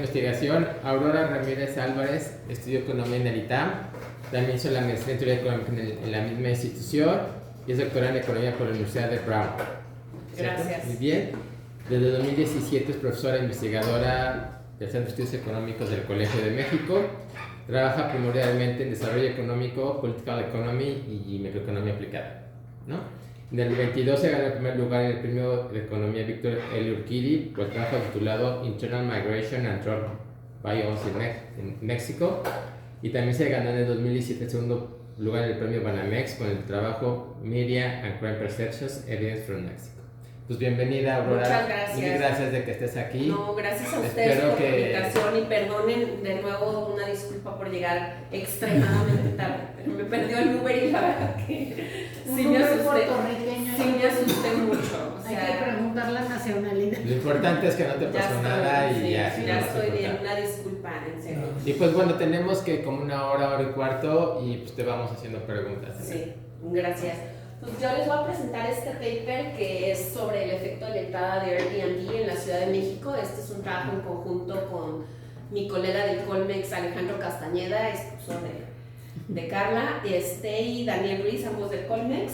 investigación. Aurora Ramírez Álvarez estudió economía en el ITAM. También hizo la maestría en teoría económica en la misma institución y es doctora en economía por la Universidad de Brown. Gracias. Muy bien. Desde 2017 es profesora investigadora del Centro de Estudios Económicos del Colegio de México. Trabaja primordialmente en desarrollo económico, political economy y macroeconomía aplicada, ¿no? En el 22 se ganó el primer lugar en el premio de economía Víctor L. Urquidi por el trabajo titulado Internal Migration and Drug Violence en México, y también se ganó en el 2017 el segundo lugar en el premio Banamex con el trabajo Media and Crime Perceptions Evidence from Mexico. Pues bienvenida, Aurora. Muchas gracias. Mil gracias de que estés aquí. No, gracias a ustedes Espero por la invitación y perdonen de nuevo, una disculpa por llegar extremadamente tarde. Pero me perdió el Uber y la verdad que sí me asusté. Sí me asusté mucho. O sea, hay que preguntar la nacionalidad. Lo importante es que no te pasó nada y sí, ya. Sí, ya estoy bien, una disculpa, en serio. Y pues bueno, tenemos que como una hora y cuarto y pues te vamos haciendo preguntas. Sí, gracias. Pues yo les voy a presentar este paper que es sobre el efecto de la entrada de Airbnb en la Ciudad de México. Este es un trabajo en conjunto con mi colega del Colmex, Alejandro Castañeda, esposo de Carla, y Daniel Ruiz, ambos del Colmex.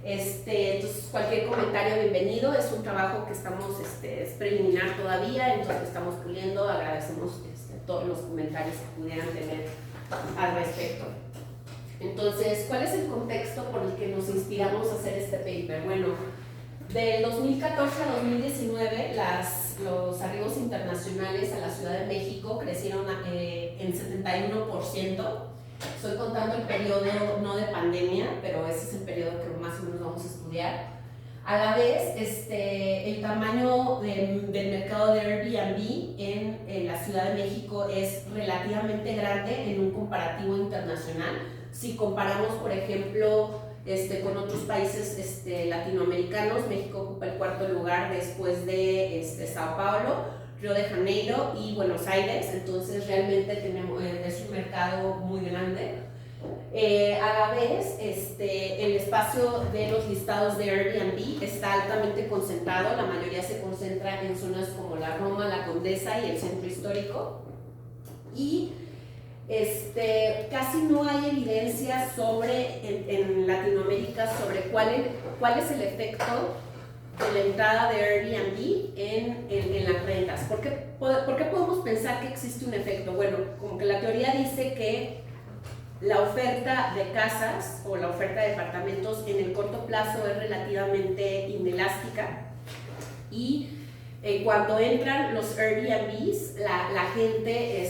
Entonces cualquier comentario bienvenido. Es un trabajo que estamos, es preliminar todavía, entonces estamos puliendo. Agradecemos todos los comentarios que pudieran tener al respecto. Entonces, ¿cuál es el contexto por el que nos inspiramos a hacer este paper? Bueno, del 2014 a 2019 los arribos internacionales a la Ciudad de México crecieron en 71%. Estoy contando el periodo no de pandemia, pero ese es el periodo que más o menos vamos a estudiar. A la vez, el tamaño del mercado de Airbnb en la Ciudad de México es relativamente grande en un comparativo internacional. Si comparamos, por ejemplo, con otros países latinoamericanos, México ocupa el cuarto lugar después de Sao Paulo, Río de Janeiro y Buenos Aires. Entonces realmente es un mercado muy grande. A la vez, el espacio de los listados de Airbnb está altamente concentrado. La mayoría se concentra en zonas como la Roma, la Condesa y el centro histórico. Y casi no hay evidencia en Latinoamérica sobre cuál es el efecto de la entrada de Airbnb en las rentas. ¿Por qué podemos pensar que existe un efecto? Bueno, como que la teoría dice que la oferta de casas o la oferta de departamentos en el corto plazo es relativamente inelástica y cuando entran los Airbnbs, la gente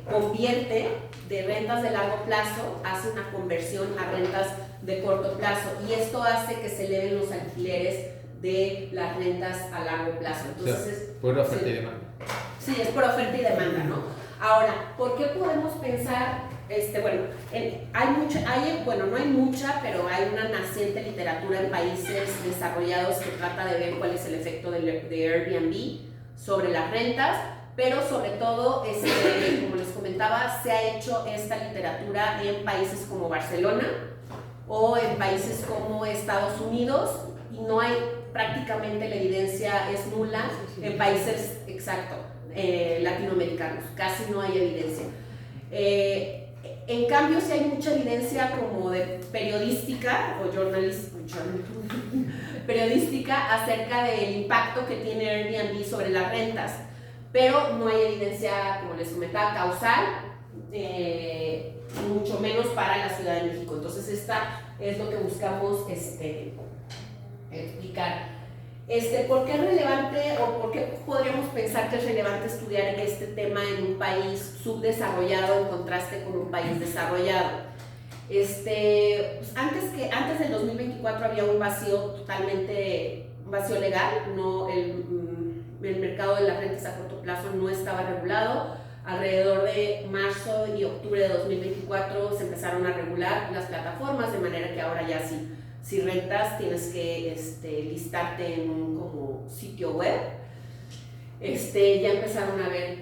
convierte de rentas de largo plazo, hace una conversión a rentas de corto plazo y esto hace que se eleven los alquileres de las rentas a largo plazo. Entonces, o sea, por oferta y demanda. Sí, es por oferta y demanda, ¿no? Ahora, ¿por qué podemos pensar? No hay mucha, pero hay una naciente literatura en países desarrollados que trata de ver cuál es el efecto de Airbnb sobre las rentas, pero sobre todo, como les comentaba, se ha hecho esta literatura en países como Barcelona o en países como Estados Unidos y no hay prácticamente la evidencia es nula en países, latinoamericanos, casi no hay evidencia. En cambio, sí hay mucha evidencia como de periodística periodística acerca del impacto que tiene Airbnb sobre las rentas, pero no hay evidencia, como les comentaba, causal, mucho menos para la Ciudad de México. Entonces, esta es lo que buscamos explicar. ¿Por qué es relevante o por qué podríamos pensar que es relevante estudiar este tema en un país subdesarrollado en contraste con un país desarrollado? Pues antes del 2024 había un vacío legal, el mercado de las rentas a corto plazo no estaba regulado. Alrededor de marzo y octubre de 2024 se empezaron a regular las plataformas, de manera que ahora ya si rentas tienes que listarte en un como sitio web. Ya empezaron a haber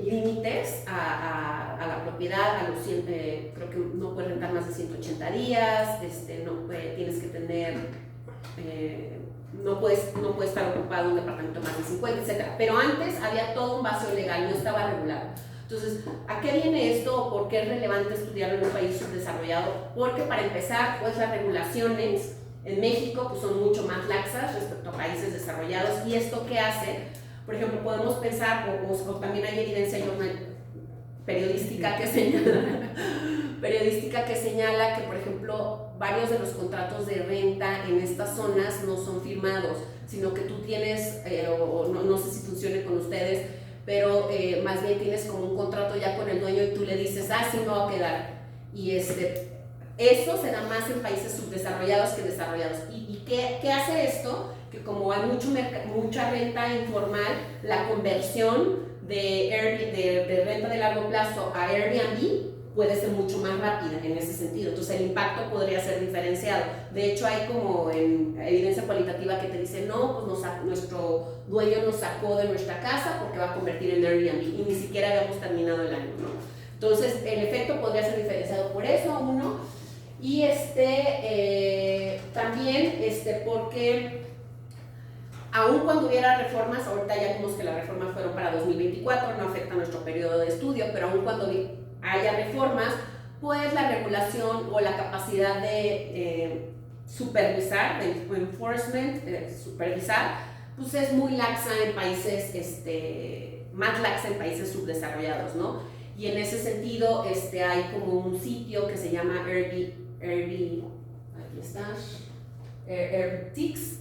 límites a la propiedad, creo que no puedes rentar más de 180 días, tienes que tener no puede estar ocupado un departamento más de 50, etc. Pero antes había todo un vacío legal, no estaba regulado. Entonces, ¿a qué viene esto o por qué es relevante estudiarlo en un país subdesarrollado? Porque para empezar, pues las regulaciones en México pues, son mucho más laxas respecto a países desarrollados. ¿Y esto qué hace? Por ejemplo, podemos pensar, o también hay evidencia periodística que señala que, por ejemplo, varios de los contratos de renta en estas zonas no son firmados, sino que tú tienes, no sé si funcione con ustedes, pero más bien tienes como un contrato ya con el dueño y tú le dices, sí me voy a quedar. Y eso se da más en países subdesarrollados que desarrollados. ¿Y qué hace esto? Que como hay mucha renta informal, la conversión de renta de largo plazo a Airbnb puede ser mucho más rápida en ese sentido. Entonces el impacto podría ser diferenciado. De hecho hay como evidencia cualitativa que te dice, no, pues nuestro dueño nos sacó de nuestra casa porque va a convertir en Airbnb y ni siquiera habíamos terminado el año, ¿no? Entonces el efecto podría ser diferenciado por eso, uno. Y también porque aun cuando hubiera reformas, ahorita ya vimos que las reformas fueron para 2024, no afecta nuestro periodo de estudio, pero aun cuando haya reformas, pues la regulación o la capacidad de supervisar, de enforcement, supervisar, pues es muy laxa en países, más laxa en países subdesarrollados, ¿no? Y en ese sentido, hay como un sitio que se llama Airbtix,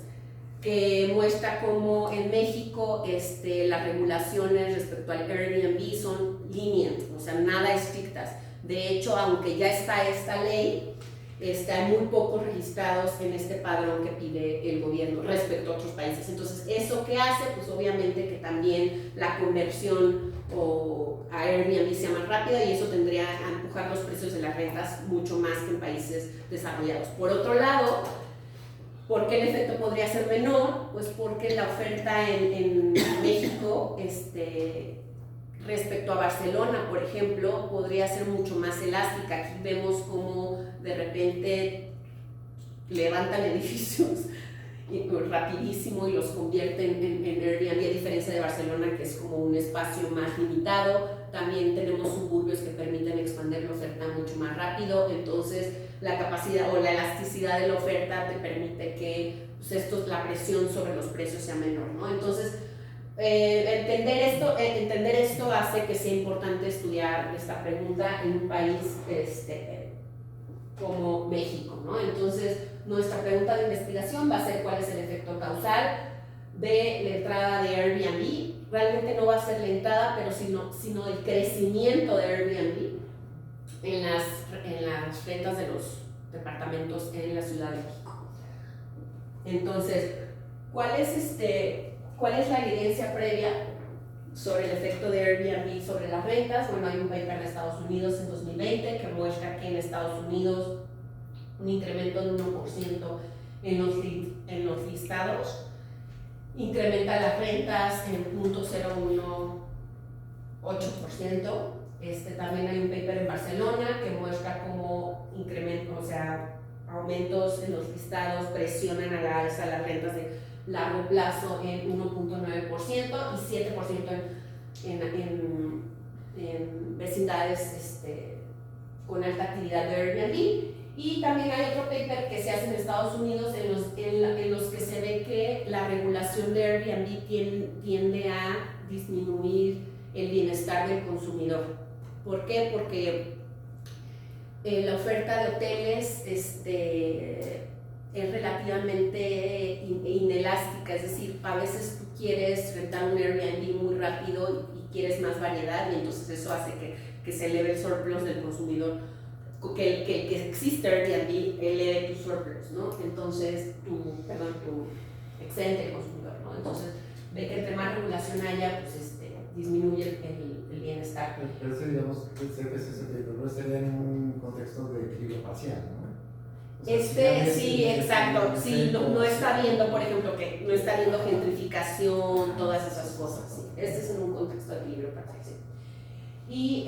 que muestra cómo en México las regulaciones respecto al Airbnb son lenient, o sea, nada estrictas. De hecho, aunque ya está esta ley, hay muy pocos registrados en este padrón que pide el gobierno respecto a otros países. Entonces, ¿eso qué hace? Pues obviamente que también la conversión a Airbnb sea más rápida y eso tendría a empujar los precios de las rentas mucho más que en países desarrollados. Por otro lado, ¿por qué el efecto podría ser menor? Pues porque la oferta en México, respecto a Barcelona, por ejemplo, podría ser mucho más elástica. Aquí vemos cómo de repente levantan edificios rapidísimo y los convierten en Airbnb, a diferencia de Barcelona, que es como un espacio más limitado. También tenemos suburbios que permiten expandir la oferta mucho más rápido. Entonces, la capacidad o la elasticidad de la oferta te permite que pues, la presión sobre los precios sea menor, ¿no? Entonces, entender esto hace que sea importante estudiar esta pregunta en un país como México, ¿no? Entonces, nuestra pregunta de investigación va a ser cuál es el efecto causal de la entrada de Airbnb. Realmente no va a ser la entrada, pero sino el crecimiento de Airbnb en las rentas de los departamentos en la Ciudad de México. Entonces, ¿cuál es la evidencia previa sobre el efecto de Airbnb sobre las rentas? Bueno, hay un paper de Estados Unidos en 2020 que muestra que en Estados Unidos un incremento de 1% en los listados incrementa las rentas en 0.018%. También hay un paper en Barcelona que muestra cómo aumentos en los listados presionan a la alza las rentas de largo plazo en 1.9% y 7% en vecindades con alta actividad de Airbnb. Y también hay otro paper que se hace en Estados Unidos en los que se ve que la regulación de Airbnb tiende a disminuir el bienestar del consumidor. ¿Por qué? Porque la oferta de hoteles es relativamente inelástica, es decir, a veces tú quieres rentar un Airbnb muy rápido y quieres más variedad y entonces eso hace que se eleve el surplus del consumidor, que existe Airbnb eleve tu surplus, ¿no? Entonces, tu excedente del consumidor, ¿no? Entonces, ve que entre más regulación haya, pues disminuye el bienestar. Pero eso, digamos, no estaría en un contexto de equilibrio parcial, ¿no? O sea, sí, exacto. Sí, no está viendo, por ejemplo, que no está viendo gentrificación, todas esas cosas. Sí. Este es en un contexto de equilibrio parcial. Sí. Y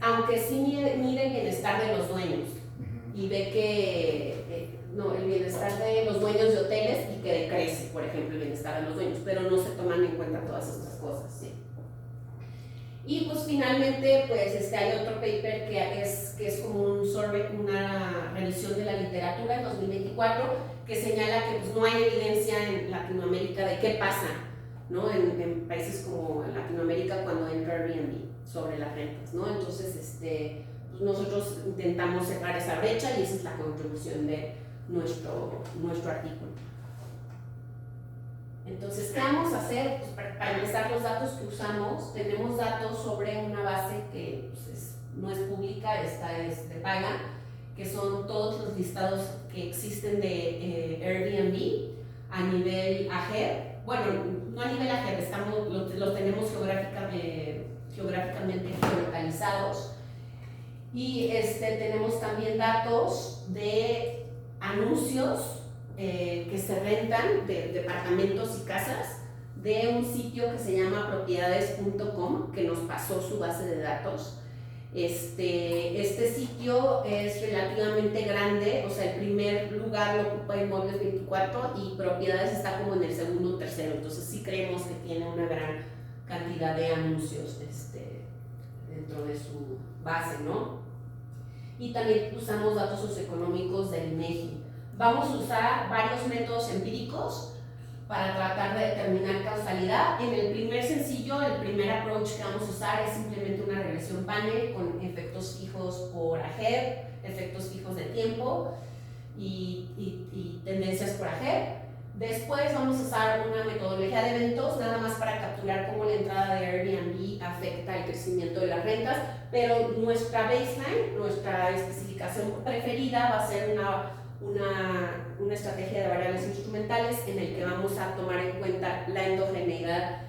aunque sí mide el bienestar de los dueños y ve que no, el bienestar de los dueños de hoteles y que decrece, por ejemplo, el bienestar de los dueños, pero no se toman en cuenta todas estas cosas, ¿sí? Y pues finalmente pues hay otro paper que es como un survey, una revisión de la literatura en 2024 que señala que pues no hay evidencia en Latinoamérica de qué pasa, ¿no? En países como Latinoamérica cuando entra Airbnb sobre las rentas, ¿no? Entonces pues nosotros intentamos cerrar esa brecha y esa es la contribución de nuestro artículo. Entonces, ¿qué vamos a hacer? Pues para empezar, los datos que usamos, tenemos datos sobre una base que pues, no es pública, esta es de paga, que son todos los listados que existen de Airbnb a nivel AGER. Bueno, no a nivel AGER, los tenemos geográficamente geolocalizados. Y tenemos también datos de anuncios que se rentan de departamentos y casas de un sitio que se llama propiedades.com, que nos pasó su base de datos. Este sitio es relativamente grande, o sea, el primer lugar lo ocupa Inmuebles 24 y Propiedades está como en el segundo o tercero, entonces sí creemos que tiene una gran cantidad de anuncios dentro de su base, ¿no? Y también usamos datos socioeconómicos del INEGI. Vamos a usar varios métodos empíricos para tratar de determinar causalidad. En el primer sencillo, el primer approach que vamos a usar es simplemente una regresión panel con efectos fijos por AGER, efectos fijos de tiempo y tendencias por AGER. Después vamos a usar una metodología de eventos, nada más para capturar cómo la entrada de Airbnb afecta el crecimiento de las rentas, pero nuestra baseline, nuestra especificación preferida va a ser una estrategia de variables instrumentales en el que vamos a tomar en cuenta la endogeneidad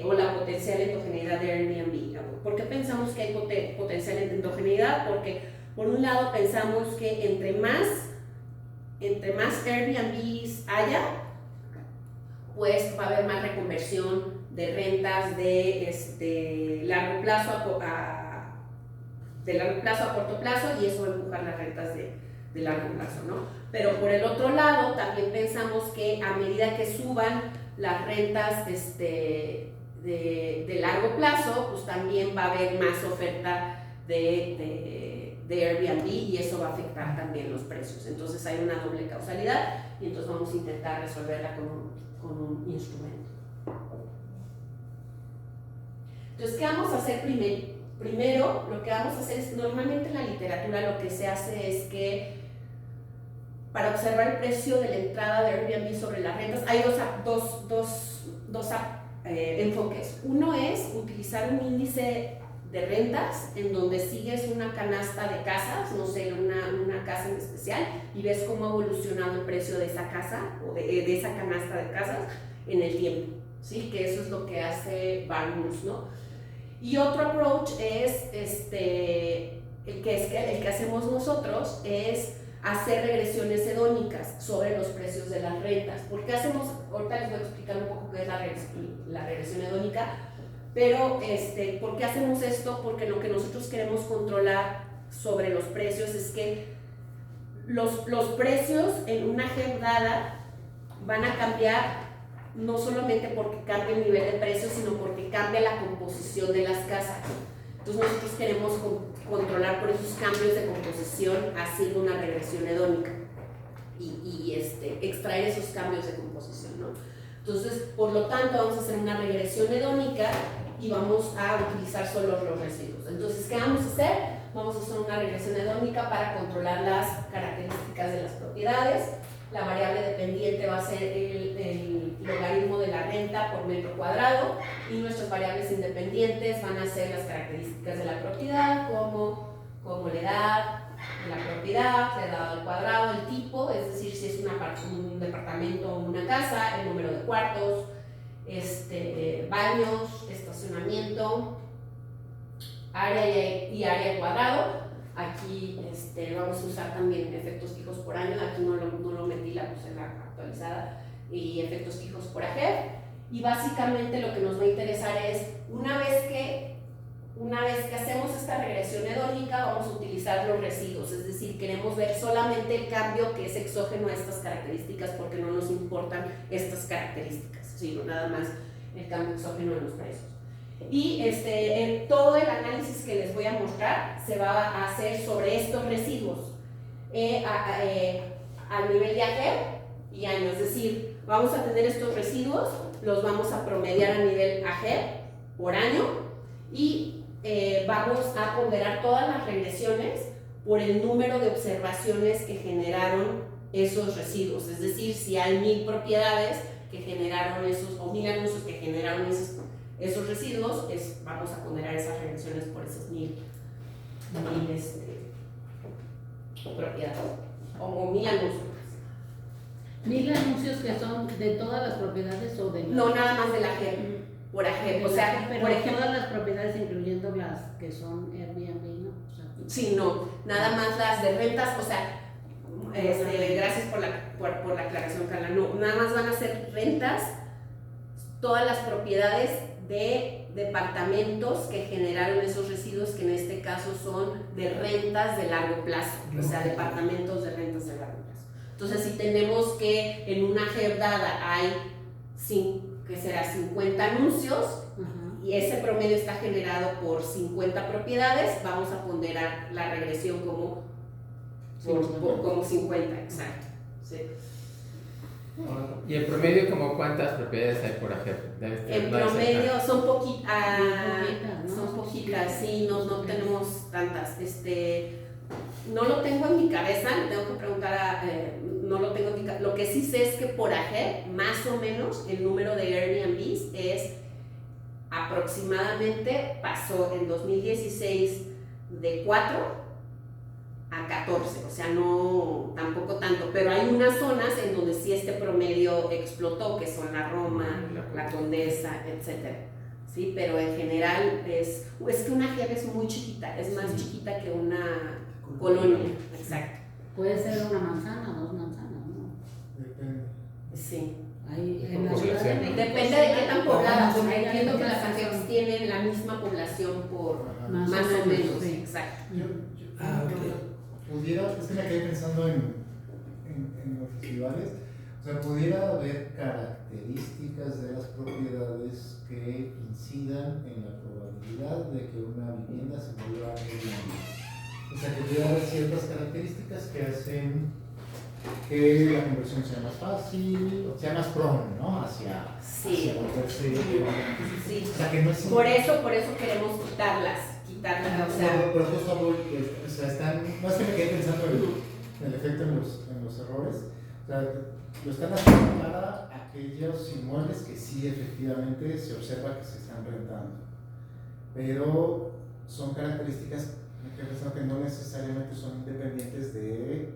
o la potencial endogeneidad de Airbnb. ¿Por qué pensamos que hay potencial endogeneidad? Porque por un lado pensamos que entre más Airbnbs haya, pues va a haber más reconversión de rentas de largo plazo a corto plazo, y eso va a empujar las rentas de largo plazo, ¿no? Pero por el otro lado también pensamos que a medida que suban las rentas de largo plazo, pues también va a haber más oferta de Airbnb y eso va a afectar también los precios. Entonces hay una doble causalidad y entonces vamos a intentar resolverla con un instrumento. Entonces, ¿qué vamos a hacer primero? Primero, lo que vamos a hacer es, normalmente en la literatura lo que se hace es que para observar el precio de la entrada de Airbnb sobre las rentas, hay dos enfoques. Uno es utilizar un índice de rentas en donde sigues una canasta de casas, no sé, una casa en especial, y ves cómo ha evolucionado el precio de esa casa o de esa canasta de casas en el tiempo, ¿sí? Que eso es lo que hace Barnes, ¿no? Y otro approach es el que hacemos nosotros, es hacer regresiones hedónicas sobre los precios de las rentas. ¿Por qué hacemos? Ahorita les voy a explicar un poco qué es la regresión hedónica, pero ¿por qué hacemos esto? Porque lo que nosotros queremos controlar sobre los precios es que los precios en una GEM dada van a cambiar no solamente porque cambia el nivel de precios, sino porque cambia la composición de las casas. Entonces nosotros queremos controlar por esos cambios de composición haciendo una regresión hedónica y extraer esos cambios de composición, ¿no? Entonces, por lo tanto, vamos a hacer una regresión hedónica y vamos a utilizar solo los residuos. Entonces, ¿qué vamos a hacer? Vamos a hacer una regresión hedónica para controlar las características de las propiedades. La variable dependiente va a ser el logaritmo de la renta por metro cuadrado y nuestras variables independientes van a ser las características de la propiedad, como la edad de la propiedad, la edad al cuadrado, el tipo, es decir, si es un departamento o una casa, el número de cuartos, baños, estacionamiento, área y área cuadrado. Aquí vamos a usar también efectos fijos por año, aquí no lo metí, la puse en la actualizada, y efectos fijos por AGER. Y básicamente lo que nos va a interesar es, una vez que hacemos esta regresión hedónica, vamos a utilizar los residuos, es decir, queremos ver solamente el cambio que es exógeno a estas características, porque no nos importan estas características, sino nada más el cambio exógeno en los precios. Y todo el análisis que les voy a mostrar se va a hacer sobre estos residuos al nivel de AGEP y año, es decir, vamos a tener estos residuos, los vamos a promediar a nivel AGEP por año y vamos a ponderar todas las regresiones por el número de observaciones que generaron esos residuos, es decir, si hay 1000 propiedades que generaron esos, o 1000 anuncios que generaron esos residuos, vamos a ponderar esas regresiones por esas 1000 propiedades, o 1000 anuncios. 1000 anuncios que son de todas las propiedades o de las... No, nada más de la AGEP, por AGEP, o sea, pero por ejemplo, todas las propiedades incluyendo las que son Airbnb, ¿no? O sea, sí, no, nada más las de rentas, o sea, gracias por la aclaración, Carla, no, nada más van a ser rentas, todas las propiedades de departamentos que generaron esos residuos, que en este caso son de rentas de largo plazo, o sea, departamentos de rentas de largo plazo. Entonces, si tenemos que en una AGEP dada hay, que será 50 anuncios, y ese promedio está generado por 50 propiedades, vamos a ponderar la regresión como 50, exacto. Sí. ¿Y el promedio como cuántas propiedades hay por AGEP? En promedio son poquitas, ¿no? son poquitas, sí, no tenemos tantas. No lo tengo en mi cabeza, le tengo que preguntar no lo tengo en mi cabeza. Lo que sí sé es que por AGEP, más o menos, el número de Airbnbs es aproximadamente, pasó en 2016 de 4 a 14, o sea, no, tampoco tanto, pero hay unas zonas en donde sí este promedio explotó, que son la Roma, la Condesa, etc. Sí, pero en general es que una AGEP es muy chiquita, es más chiquita que una colonia, exacto. puede ser una manzana o 2 manzanas, ¿no? Depende. Sí. Ahí, Por en la población, Ciudad de ¿no? México, Depende de qué tan pobladas, porque Hay entiendo que las población. AGEPs tienen la misma población por Ajá. Más más o o menos, menos, sí. exacto. Pudiera, es que me quedé pensando en los festivales, o sea, pudiera haber características de las propiedades que incidan en la probabilidad de que una vivienda se vuelva Airbnb. O sea, que pudiera haber ciertas características que hacen que la conversión sea más fácil, sea más prone, ¿no? Hacia volverse. Sí. O sea, que no es Por eso queremos quitarlas, o sea, pero justo o sea, están, no es que me quedé pensando en el efecto en los errores, o sea, lo están haciendo para aquellos inmuebles que sí efectivamente se observa que se están rentando, pero son características que no necesariamente son independientes de,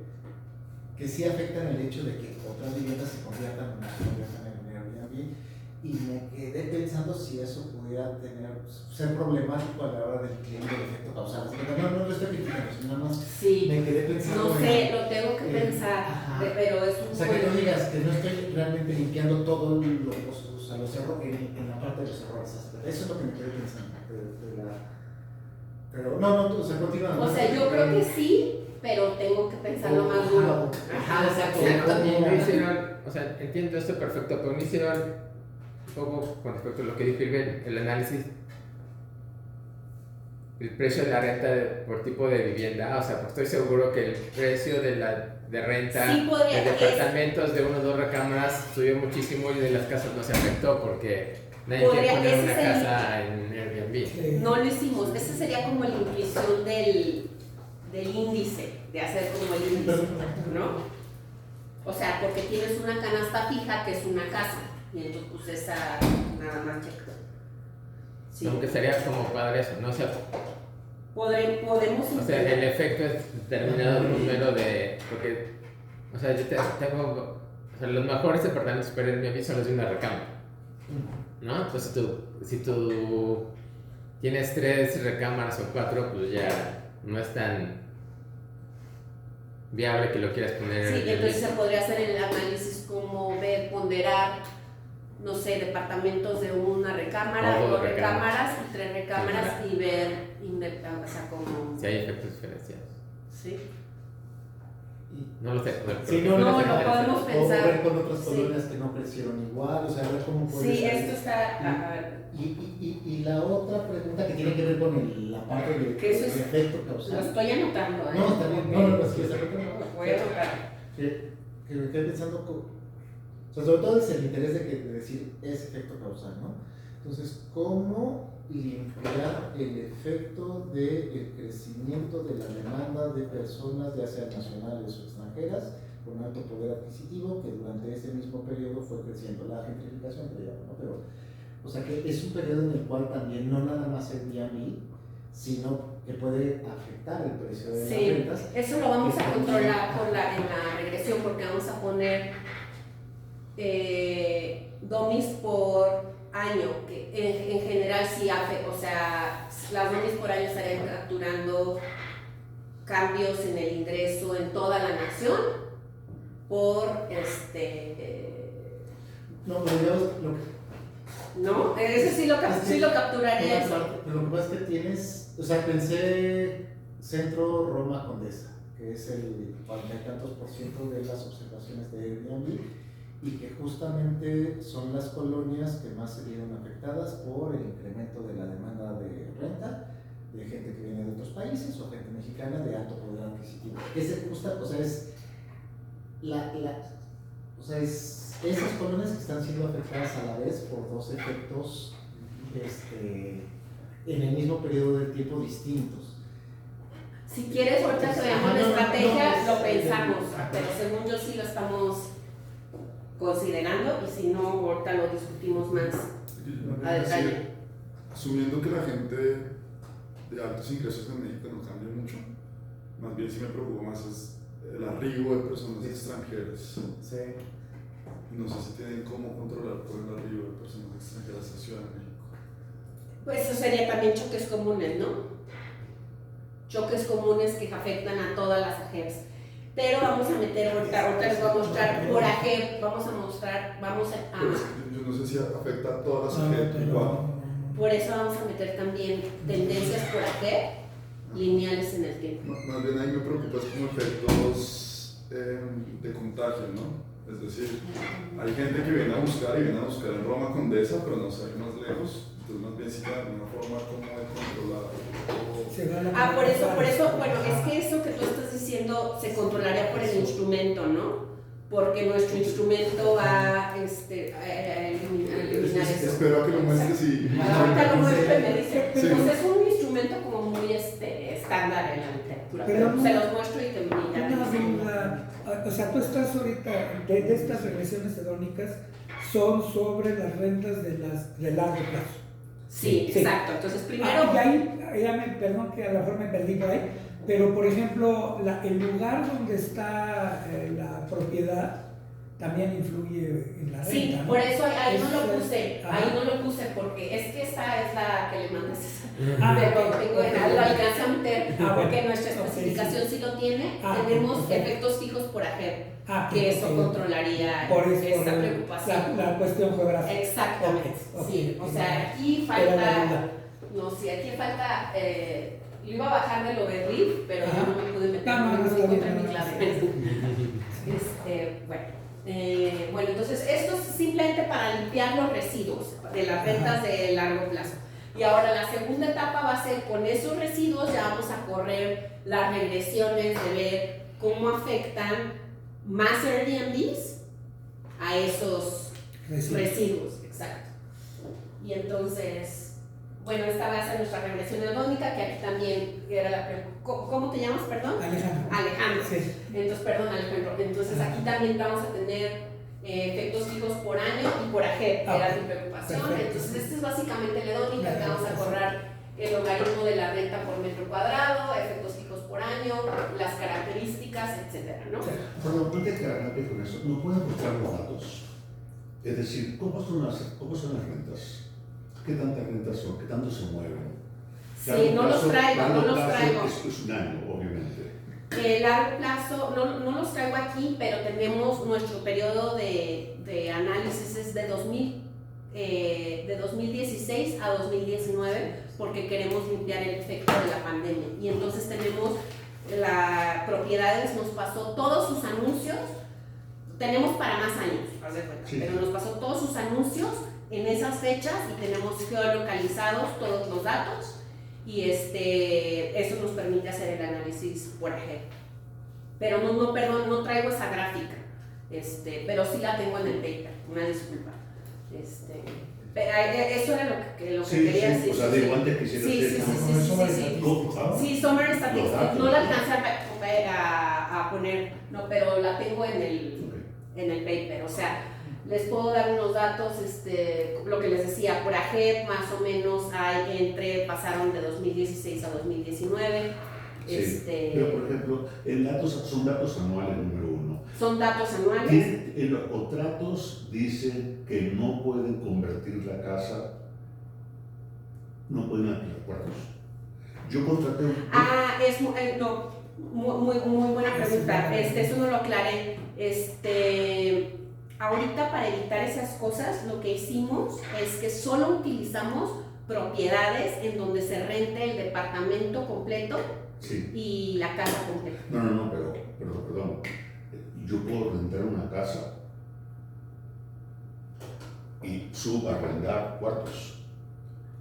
que sí afectan el hecho de que otras viviendas se conviertan en Airbnb. Y me quedé pensando si eso pudiera ser problemático a la hora del cliente del efecto causal. No lo estoy criticando, sino nada más sí. me quedé pensando. No sé, lo tengo que pensar, pero es un O sea, que no digas que no estoy realmente limpiando todos los errores en la parte de los errores. Eso es lo que me quedé pensando. Pero no, o sea, continúa. O sea, yo creo que sí, pero tengo que pensarlo más duro. Ajá, exacto. Y no hicieron, o sea, entiendo esto perfecto, pero no hicieron un poco con respecto a lo que dijo Irben, el análisis, el precio de la renta por tipo de vivienda. O sea, pues estoy seguro que el precio de renta Sí, de departamentos de 1 o 2 recámaras subió muchísimo y de las casas no se afectó porque nadie quiere poner una casa en Airbnb. No lo hicimos, ese sería como la intuición del índice, de hacer como el índice, ¿no? O sea, porque tienes una canasta fija que es una casa, y entonces pues esa nada más checa. Sí. Aunque sería como padre eso, ¿no? O sea, podemos o sea, el efecto es determinado número de, porque, o sea, yo tengo, o sea, los mejores departamentos para Airbnb son los de una recámara, ¿no? Entonces si tú tienes 3 recámaras o 4, pues ya no es tan viable que lo quieras poner. Sí, entonces se podría hacer el análisis como ver, ponderar, no sé, departamentos de una recámara, O 2 2 recámaras y 3 recámaras y ver, o sea, como... Si hay efectos diferenciados. Sí. No lo sé. Sí, no, no, lo podemos o pensar. ver con otras Sí. colonias que no crecieron igual, o sea, ver cómo puede Sí, ser. esto está. A ver, Y la otra pregunta que tiene que ver con la parte de Que eso es- efecto lo causal. estoy anotando, ¿eh? No, está bien, no, sí, está bien. Lo voy a anotar. Que me quedé pensando, o sea, sobre todo es el interés de decir es efecto causal, ¿no? Entonces, ¿cómo limpiar el efecto del crecimiento de la demanda de personas, ya sean nacionales o extranjeras, con alto poder adquisitivo, que durante ese mismo periodo fue creciendo? La gentrificación, que le llaman, ¿no? Pero, o sea, que es un periodo en el cual también no nada más el Airbnb, sino que puede afectar el precio de las Sí, rentas. eso lo vamos a controlar en la regresión, porque vamos a poner domis por año, que en general sí afecta, o sea, las domis por año estarían capturando cambios en el ingreso en toda la nación por No, pero digamos, ¿no? Ese sí lo capturaría eso. Pero lo que pasa es que tienes, o sea, pensé Centro Roma Condesa, que es el 40 y tantos % de las observaciones de Airbnb, y que justamente son las colonias que más se vieron afectadas por el incremento de la demanda de renta de gente que viene de otros países o gente mexicana de alto poder adquisitivo. Ese justa, o sea, es esas colonias que están siendo afectadas a la vez por dos efectos en el mismo periodo de tiempo distintos. Si quieres, ahorita que veamos la estrategia, lo pensamos, pero según yo sí lo estamos considerando, y si no, ahorita lo discutimos más a detalle. Asumiendo que la gente de altos ingresos en México no cambia mucho, más bien sí me preocupa más es el arribo de personas extranjeras. Sí. No sé si tienen cómo controlar por el arribo de personas extranjeras a Ciudad de México. Pues eso sería también choques comunes, ¿no? Choques comunes que afectan a todas las AGEPs. Pero vamos a meter, ahorita les voy a mostrar por AGEP, vamos a Pero yo no sé si afecta a todas las AGEP igual. por eso vamos a meter también tendencias por AGEP lineales en el tiempo. Más bien ahí me preocupa es como efectos de contagio, ¿no? Es decir, hay gente que viene a buscar en Roma Condesa, pero no sale más lejos. Entonces, más bien, si hay alguna forma como de controlar. Por eso, bueno, es que eso que tú estás diciendo se controlaría por el instrumento, ¿no? Porque nuestro instrumento va a eliminar eso. Espero que lo muestres y. Ahorita lo muestro y me dice, Sí. pues es un instrumento como muy estándar en la literatura, pero se los muestro y te Una, o sea, tú estás ahorita, de estas regresiones hedónicas son sobre las rentas de largo plazo. Sí, Sí. exacto. Entonces, primero. Y ahí, perdón que a lo mejor me perdí por ahí, pero por ejemplo, el lugar donde está la propiedad también influye en la renta. Sí, ¿no? por eso ahí no lo Eso es- puse, ajá. ahí no lo puse porque es que esta es la que le mandas Ah, pero ok, tengo ok. lo alcancé a meter Ah, porque bueno. nuestra Ok, especificación sí lo tiene, Ah, tenemos perfecto. efectos fijos por AGEP, Ah, que eso ok. controlaría Por eso, esta por preocupación. la cuestión geográfica. Exactamente, Ok, sí, ok. o sea, aquí Era la falta, duda. no sé, aquí falta, lo iba a bajar del overleaf, pero Ajá. ya no me pude meter, No, no está bien, encontré mi no, clave. sí. Bueno, entonces esto es simplemente para limpiar los residuos de las rentas de largo plazo. Y ahora la segunda etapa va a ser con esos residuos ya vamos a correr las regresiones de ver cómo afectan más Airbnbs a esos residuos, exacto. Y entonces, bueno, esta va a ser nuestra regresión hedónica, que aquí también era ¿cómo te llamas, perdón? Alejandro. Sí. Entonces, perdón, Alejandro. Entonces, aquí también vamos a tener efectos fijos por año y por AGEP, que era tu preocupación. Perfecto. Entonces, esta es básicamente la hedónica, que vamos a correr el logaritmo de la renta por metro cuadrado, efectos fijos por año, las características, etcétera, ¿no? Bueno, antes que arranque con eso, ¿no pueden mostrar los datos? Es decir, ¿cómo son las rentas? ¿Qué tantas rentas son? ¿Qué tanto se mueven? Sí, no los traigo. Es un año, obviamente. Largo plazo, no los traigo aquí, pero tenemos nuestro periodo de análisis es de 2016 a 2019, porque queremos limpiar el efecto de la pandemia. Y entonces tenemos la propiedades nos pasó todos sus anuncios, tenemos para más años, haz de cuenta, Sí. pero nos pasó todos sus anuncios en esas fechas y tenemos geolocalizados todos los datos y eso nos permite hacer el análisis por ejemplo. Pero perdón, no traigo esa gráfica, pero sí la tengo en el paper, una disculpa. Eso era lo que Sí, quería sí, decir. o sea, digo, antes quisiera Sí, hacer- sí. ¿Cómo? Sí, Summary Los Statistics, datos. no la alcancé a poner, no, pero la tengo en el paper, o sea, les puedo dar unos datos, lo que les decía, por AGEP más o menos pasaron de 2016 a 2019, Sí. Pero por ejemplo, son datos anuales, número uno. son datos anuales. En los contratos dicen que no pueden convertir la casa, no pueden alquilar cuartos. Yo contraté un... Muy buena pregunta. Eso no lo aclaré. Ahorita para evitar esas cosas, lo que hicimos es que solo utilizamos propiedades en donde se rente el departamento completo Sí. y la casa completa. No, pero perdón. Yo puedo rentar una casa y subarrendar cuartos.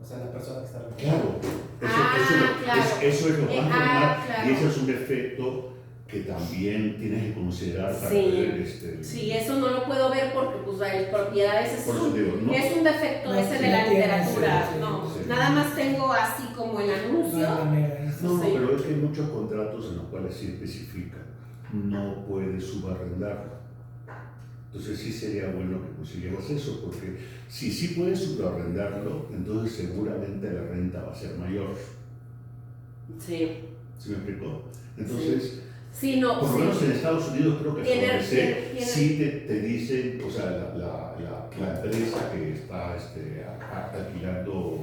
O sea, la persona que está Claro, Claro. eso es lo más normal claro. y ese es un efecto que también tienes que considerar para Sí. poder Sí, eso no lo puedo ver porque pues las propiedades Por eso digo, no. es un defecto No, ese sí de la lo tienes, literatura. sí, No, sí. nada más tengo así como el anuncio. No, Sí. pero es que hay muchos contratos en los cuales sí especifican, no puedes subarrendarlo. Entonces sí sería bueno que consiguieras eso, porque si sí puedes subarrendarlo, entonces seguramente la renta va a ser mayor. Sí. ¿Sí me explicó? Entonces, Sí, no, por lo sí. menos en Estados Unidos creo que Tiene- FORC tiene- sí te dicen, o sea, la empresa que está alquilando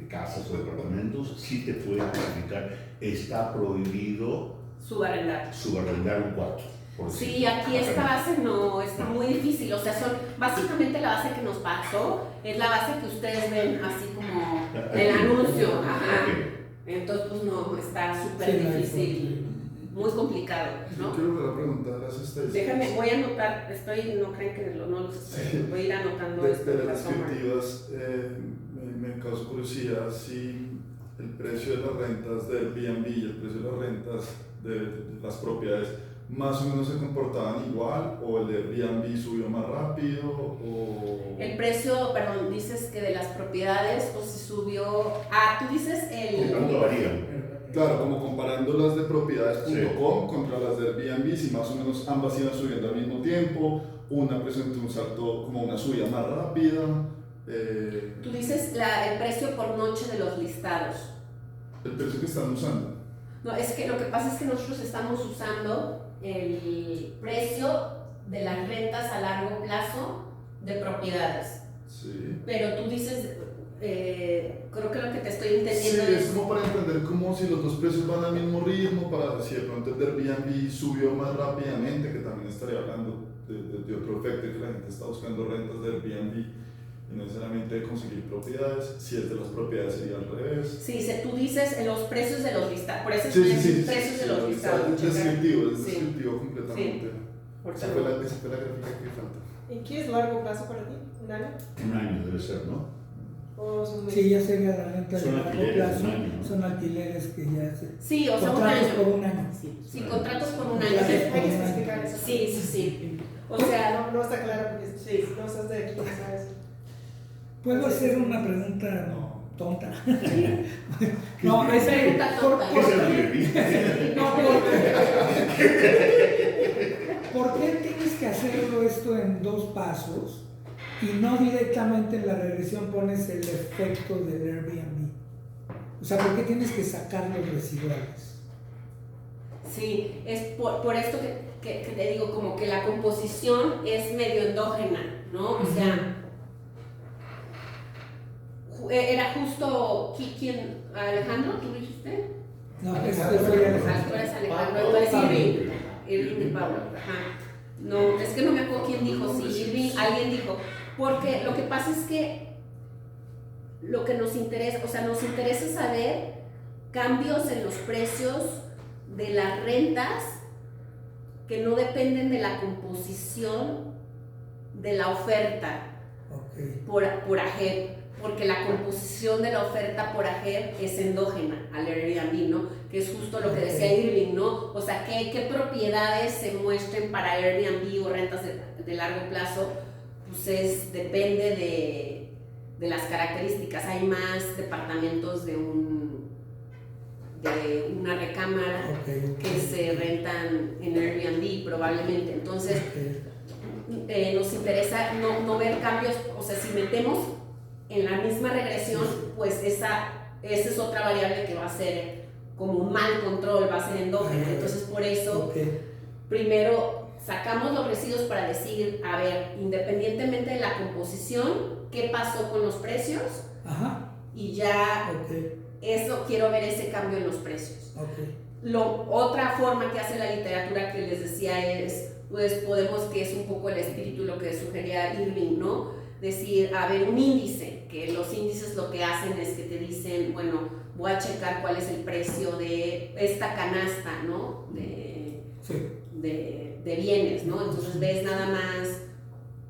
casas o departamentos, sí te puede especificar, está prohibido Subarrendar. subarrendar un cuarto. por Sí, ejemplo. aquí esta base no está muy difícil, o sea, básicamente la base que nos pasó es la base que ustedes ven así como el anuncio, ajá. Ok. Entonces pues no, está súper Sí, no hay difícil, muy complicado, Yo ¿no? quiero volver a preguntar las estadísticas. Déjame, voy a anotar, no creen que no los estoy, voy a ir anotando esto. De las para tomar. descriptivas, me causa curiosidad si el precio de las rentas de Airbnb y el precio de las rentas de las propiedades más o menos se comportaban igual, o el de Airbnb subió más rápido, o... El precio, perdón, dices que de las propiedades o si subió, tú dices ¿Cuánto varía? Claro, como comparando las de propiedades.com contra las de Airbnb, si más o menos ambas iban subiendo al mismo tiempo, una presentó un salto como una subida más rápida. Tú dices el precio por noche de los listados. El precio que están usando. No, es que lo que pasa es que nosotros estamos usando el precio de las rentas a largo plazo de propiedades. Sí. Pero tú dices, creo que lo que te estoy Sí, entendiendo es como para entender como si los dos precios van al mismo ritmo, para si de pronto el de Airbnb subió más rápidamente, que también estaría hablando de otro efecto, que la gente está buscando rentas de Airbnb y no necesariamente de conseguir propiedades. Si es de las propiedades sería al revés. Sí, tú dices los precios de los listados, por eso es precios de los sí, listados. Es descriptivo, es Sí. descriptivo completamente. Por Esa favor. fue la gráfica que falta. ¿Y qué es largo plazo para ti? ¿Un año? Un año debe ser, ¿no? ¿O es un mes? Sí, ya sería la renta de Son largo alquileres plazo. de un año, ¿no? Son alquileres que ya se... Sí, o sea, un Contratos año. por un año. Sí, contratos por un año. Contratos Hay por que un año. especificar eso. Sí. O sea, No está claro porque Sí. no estás de aquí, no sabes. ¿Puedo Sí, hacer sí. una pregunta No. tonta? sí. No, es Pregunta tonta. ¿Qué es el Airbnb? No, ¿por qué tienes que hacerlo esto en 2 pasos y no directamente en la regresión pones el efecto del Airbnb? O sea, ¿por qué tienes que sacar los residuales? Sí, es por esto que te digo, como que la composición es medio endógena, ¿no? O sea, era justo, ¿quién? ¿Alejandro? ¿Tú dijiste? No, Alejandro. eso fue Ah, tú eres Alejandro, tú eres Irving y Pablo. Ajá. No, es que no me acuerdo quién dijo, sí, Irving, alguien dijo, porque lo que pasa es que lo que nos interesa, o sea, nos interesa saber cambios en los precios de las rentas que no dependen de la composición de la oferta Ok. por AGEP, porque la composición de la oferta por AGEP es endógena al Airbnb, ¿no? Que es justo lo que decía Irving, ¿no? O sea, ¿qué propiedades se muestren para Airbnb o rentas de largo plazo? Pues depende de las características. Hay más departamentos de una recámara que se rentan en Airbnb probablemente. Entonces, nos interesa no ver cambios, o sea, si metemos en la misma regresión, pues esa es otra variable que va a ser como un mal control, va a ser endógena. Entonces, por eso, primero sacamos los residuos para decir, a ver, independientemente de la composición, ¿qué pasó con los precios? Ajá. Y ya Ok. eso, quiero ver ese cambio en los precios. Ok. Otra forma que hace la literatura que les decía es, pues podemos, que es un poco el espíritu, lo que sugería Irving, ¿no? Decir, a ver, un índice, que los índices lo que hacen es que te dicen, bueno, voy a checar cuál es el precio de esta canasta, ¿no? De bienes, ¿no? Entonces ves nada más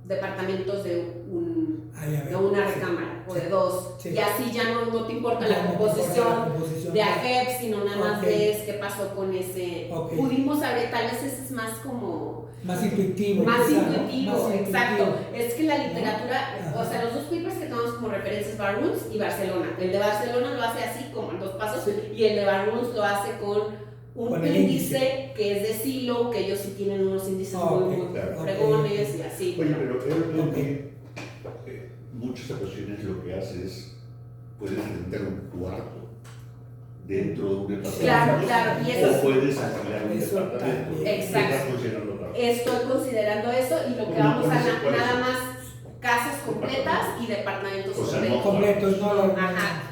departamentos de una recámara o de dos, y así ya no te importa la composición de AGEP, sino nada más ves qué pasó con ese. Pudimos saber, tal vez ese es más como más intuitivo. Más quizá, intuitivo, ¿no? Más exacto. intuitivo. Es que la literatura, o sea, los dos papers que tomamos como referencias, Barnes y Barcelona. El de Barcelona lo hace así, como en 2 pasos, y el de Barnes lo hace con un índice que es de Silo, que ellos sí tienen unos índices muy fregones y así. Oye, pero muchas ocasiones lo que hace es, puedes rentar un cuarto dentro de un departamento. Claro, y eso o puedes alquilar un departamento. Exacto. Estoy considerando eso, y lo que vamos a nada más casas completas y departamentos completos. Ajá.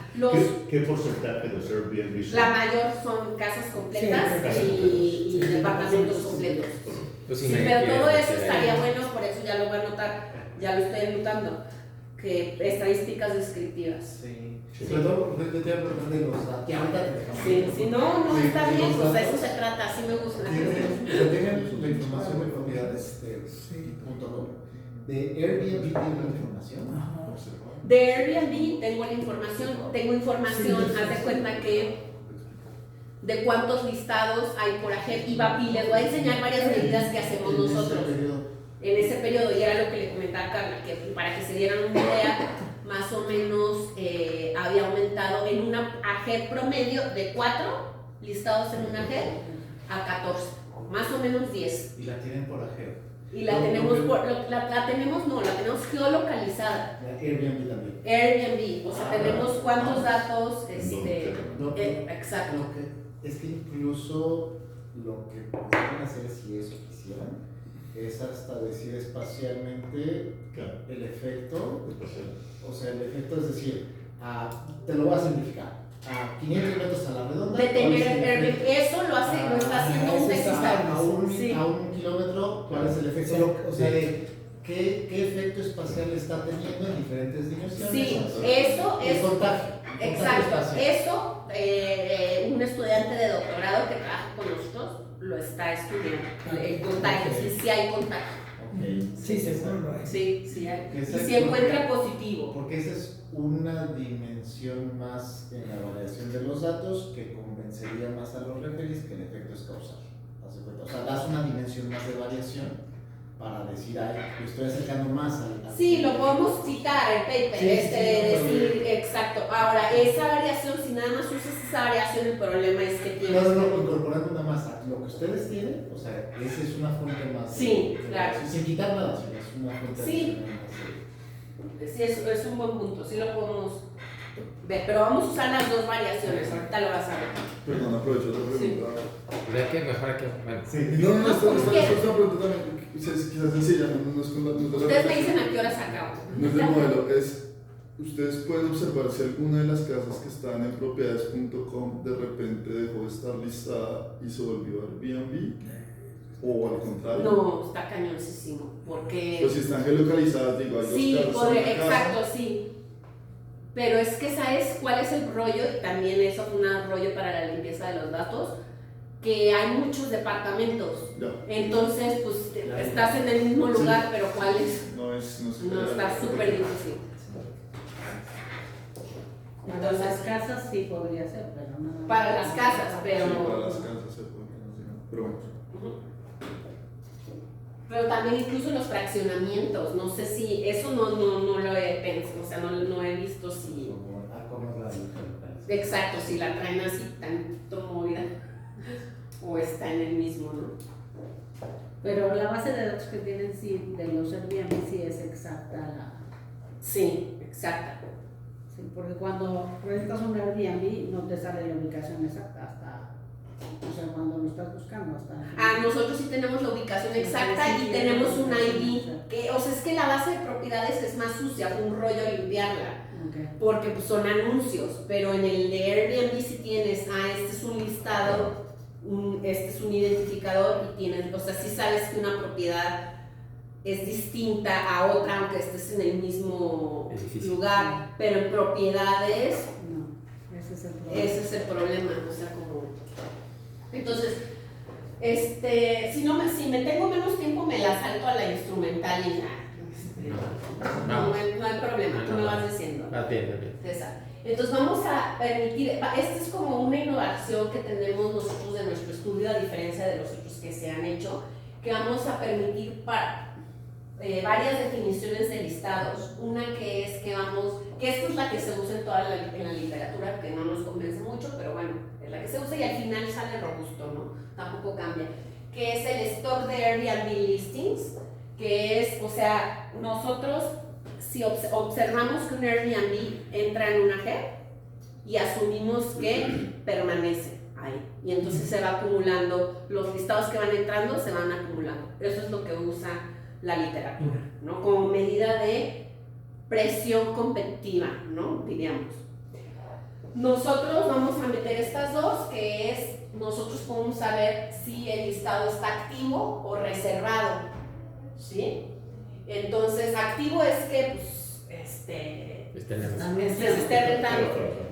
¿Qué porcentaje de los Airbnb son? La mayor son casas completas y departamentos completos. Pues sí, pero todo eso estaría bueno, por eso ya lo voy a anotar, ya lo estoy anotando, que estadísticas descriptivas. Sí. Sobre todo, yo te voy a preguntar de los datos. Sí, no, está bien, pues de eso se trata, así me gusta. Tienen la información de propiedades.com. ¿De Airbnb tienen la información? De Airbnb tengo información, haz de cuenta que de cuántos listados hay por AGEP, y les voy a enseñar varias medidas que hacemos nosotros en ese periodo, y era lo que le comentaba a Carla, que para que se dieran una idea, más o menos había aumentado en una AGEP promedio de 4 listados en una AGEP a 14, más o menos 10. ¿Y la tienen por AGEP? Y la tenemos la tenemos geolocalizada. Airbnb también. Airbnb, o sea, tenemos cuántos datos, exacto. Es que incluso lo que podrían hacer, si eso quisieran, es hasta decir espacialmente el efecto. O sea, el efecto es decir, te lo voy a simplificar, a 500 metros a la redonda. De tener Airbnb, eso lo está haciendo un Texas. A un kilómetro, ¿cuál es el efecto? O sea, ¿qué efecto espacial está teniendo en diferentes dimensiones? Sí, eso es. Contagio. Exacto, eso un estudiante de doctorado que trabaja con nosotros lo está estudiando. El contagio, sí hay contagio. Sí, seguro lo hay. Sí hay. Y si encuentra positivo. Porque esa es una dimensión más en la variación de los datos que convencería más a los referees que el efecto es causal. O sea, das una dimensión más de variación para decir, me estoy acercando más al... Sí, lo podemos citar, el paper, decir, exacto. Ahora, esa variación, si nada más usas esa variación, el problema es que tienes... No, incorporando una masa. Lo que ustedes tienen, o sea, esa es una fuente más... Sí, claro. Sin quitar nada, sino es una fuente adicional. Sí, es un buen punto, sí lo podemos ver, pero vamos a usar las dos variaciones, ahorita lo vas a ver. Perdón, aprovecho la pregunta. ¿Verdad que mejor que, bueno? Sí. No, esta es una pregunta también, quizás sencilla, no es con la... Ustedes me dicen a qué hora se acaba. No es del modelo, ustedes pueden observar si alguna de las casas que están en propiedades.com de repente dejó de estar listada y se volvió Airbnb, o al contrario. No, está cañoncísimo, porque... Pues si están geolocalizadas, digo, hay dos casas en la exacto, casa. sí. Pero es que ¿sabes cuál es el rollo? Y también eso fue un rollo para la limpieza de los datos. que hay muchos departamentos. Ya. Entonces, pues estás en el mismo lugar, pero ¿cuál es? No es. No, está súper difícil. Para las casas sí podría ser, pero no. Para las casas, pero... Sí, para las casas se puede. Pero bueno. Pero también incluso los fraccionamientos, no sé si, eso no lo he pensado, o sea, no he visto si... Exacto, si la traen así tanto movida o está en el mismo, ¿no? Pero la base de datos que tienen sí, de los Airbnb sí es exacta la... Sí, exacta. Sí, porque cuando rentas un Airbnb no te sale la ubicación exacta hasta... O sea, cuando lo estás buscando hasta... Nosotros sí tenemos la ubicación exacta y tenemos un ID, que, o sea, es que la base de propiedades es más sucia, fue un rollo limpiarla. Okay. Porque pues, son anuncios, pero en el de Airbnb si tienes, este es un listado, este es un identificador y tienes, o sea, sí sabes que una propiedad es distinta a otra aunque estés en el mismo lugar, pero en propiedades No, ese es el problema. ese es el problema, o sea, como... Entonces, si me tengo menos tiempo me la salto a la instrumental y ya. No hay problema, tú me vas diciendo. Va bien, va bien. César. Entonces vamos a permitir, esta es como una innovación que tenemos nosotros de nuestro estudio, a diferencia de los otros que se han hecho, que vamos a permitir varias definiciones de listados. Una que es que esta es la que se usa en la literatura, que no nos convence mucho, pero bueno, es la que se usa y al final sale robusto, ¿no? Tampoco cambia. Que es el stock de Airbnb listings, que es, o sea, nosotros si observamos que un Airbnb entra en una JEP y asumimos que permanece ahí, y entonces se va acumulando, los listados que van entrando se van acumulando. Eso es lo que usa la literatura, ¿no? Como medida de presión competitiva, ¿no? Diríamos. Nosotros vamos a meter estas dos, que es, nosotros podemos saber si el listado está activo o reservado, ¿sí? Entonces, activo es que, pues, se esté rentando,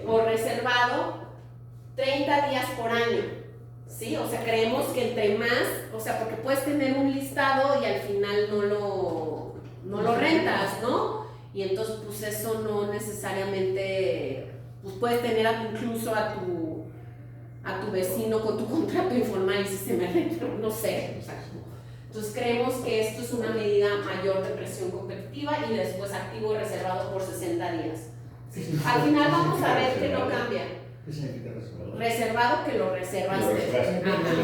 o reservado 30 días por año, ¿sí? O sea, creemos que entre más, o sea, porque puedes tener un listado y al final no lo rentas, ¿no? Y entonces, pues, eso no necesariamente, pues, puedes tener incluso a tu vecino con tu contrato informal y si se me renta, no sé, o sea, entonces creemos que esto es una medida mayor de presión competitiva y después activo y reservado por 60 días. Al final vamos a ver que no cambia. ¿Qué significa reservado? Reservado que lo reservaste.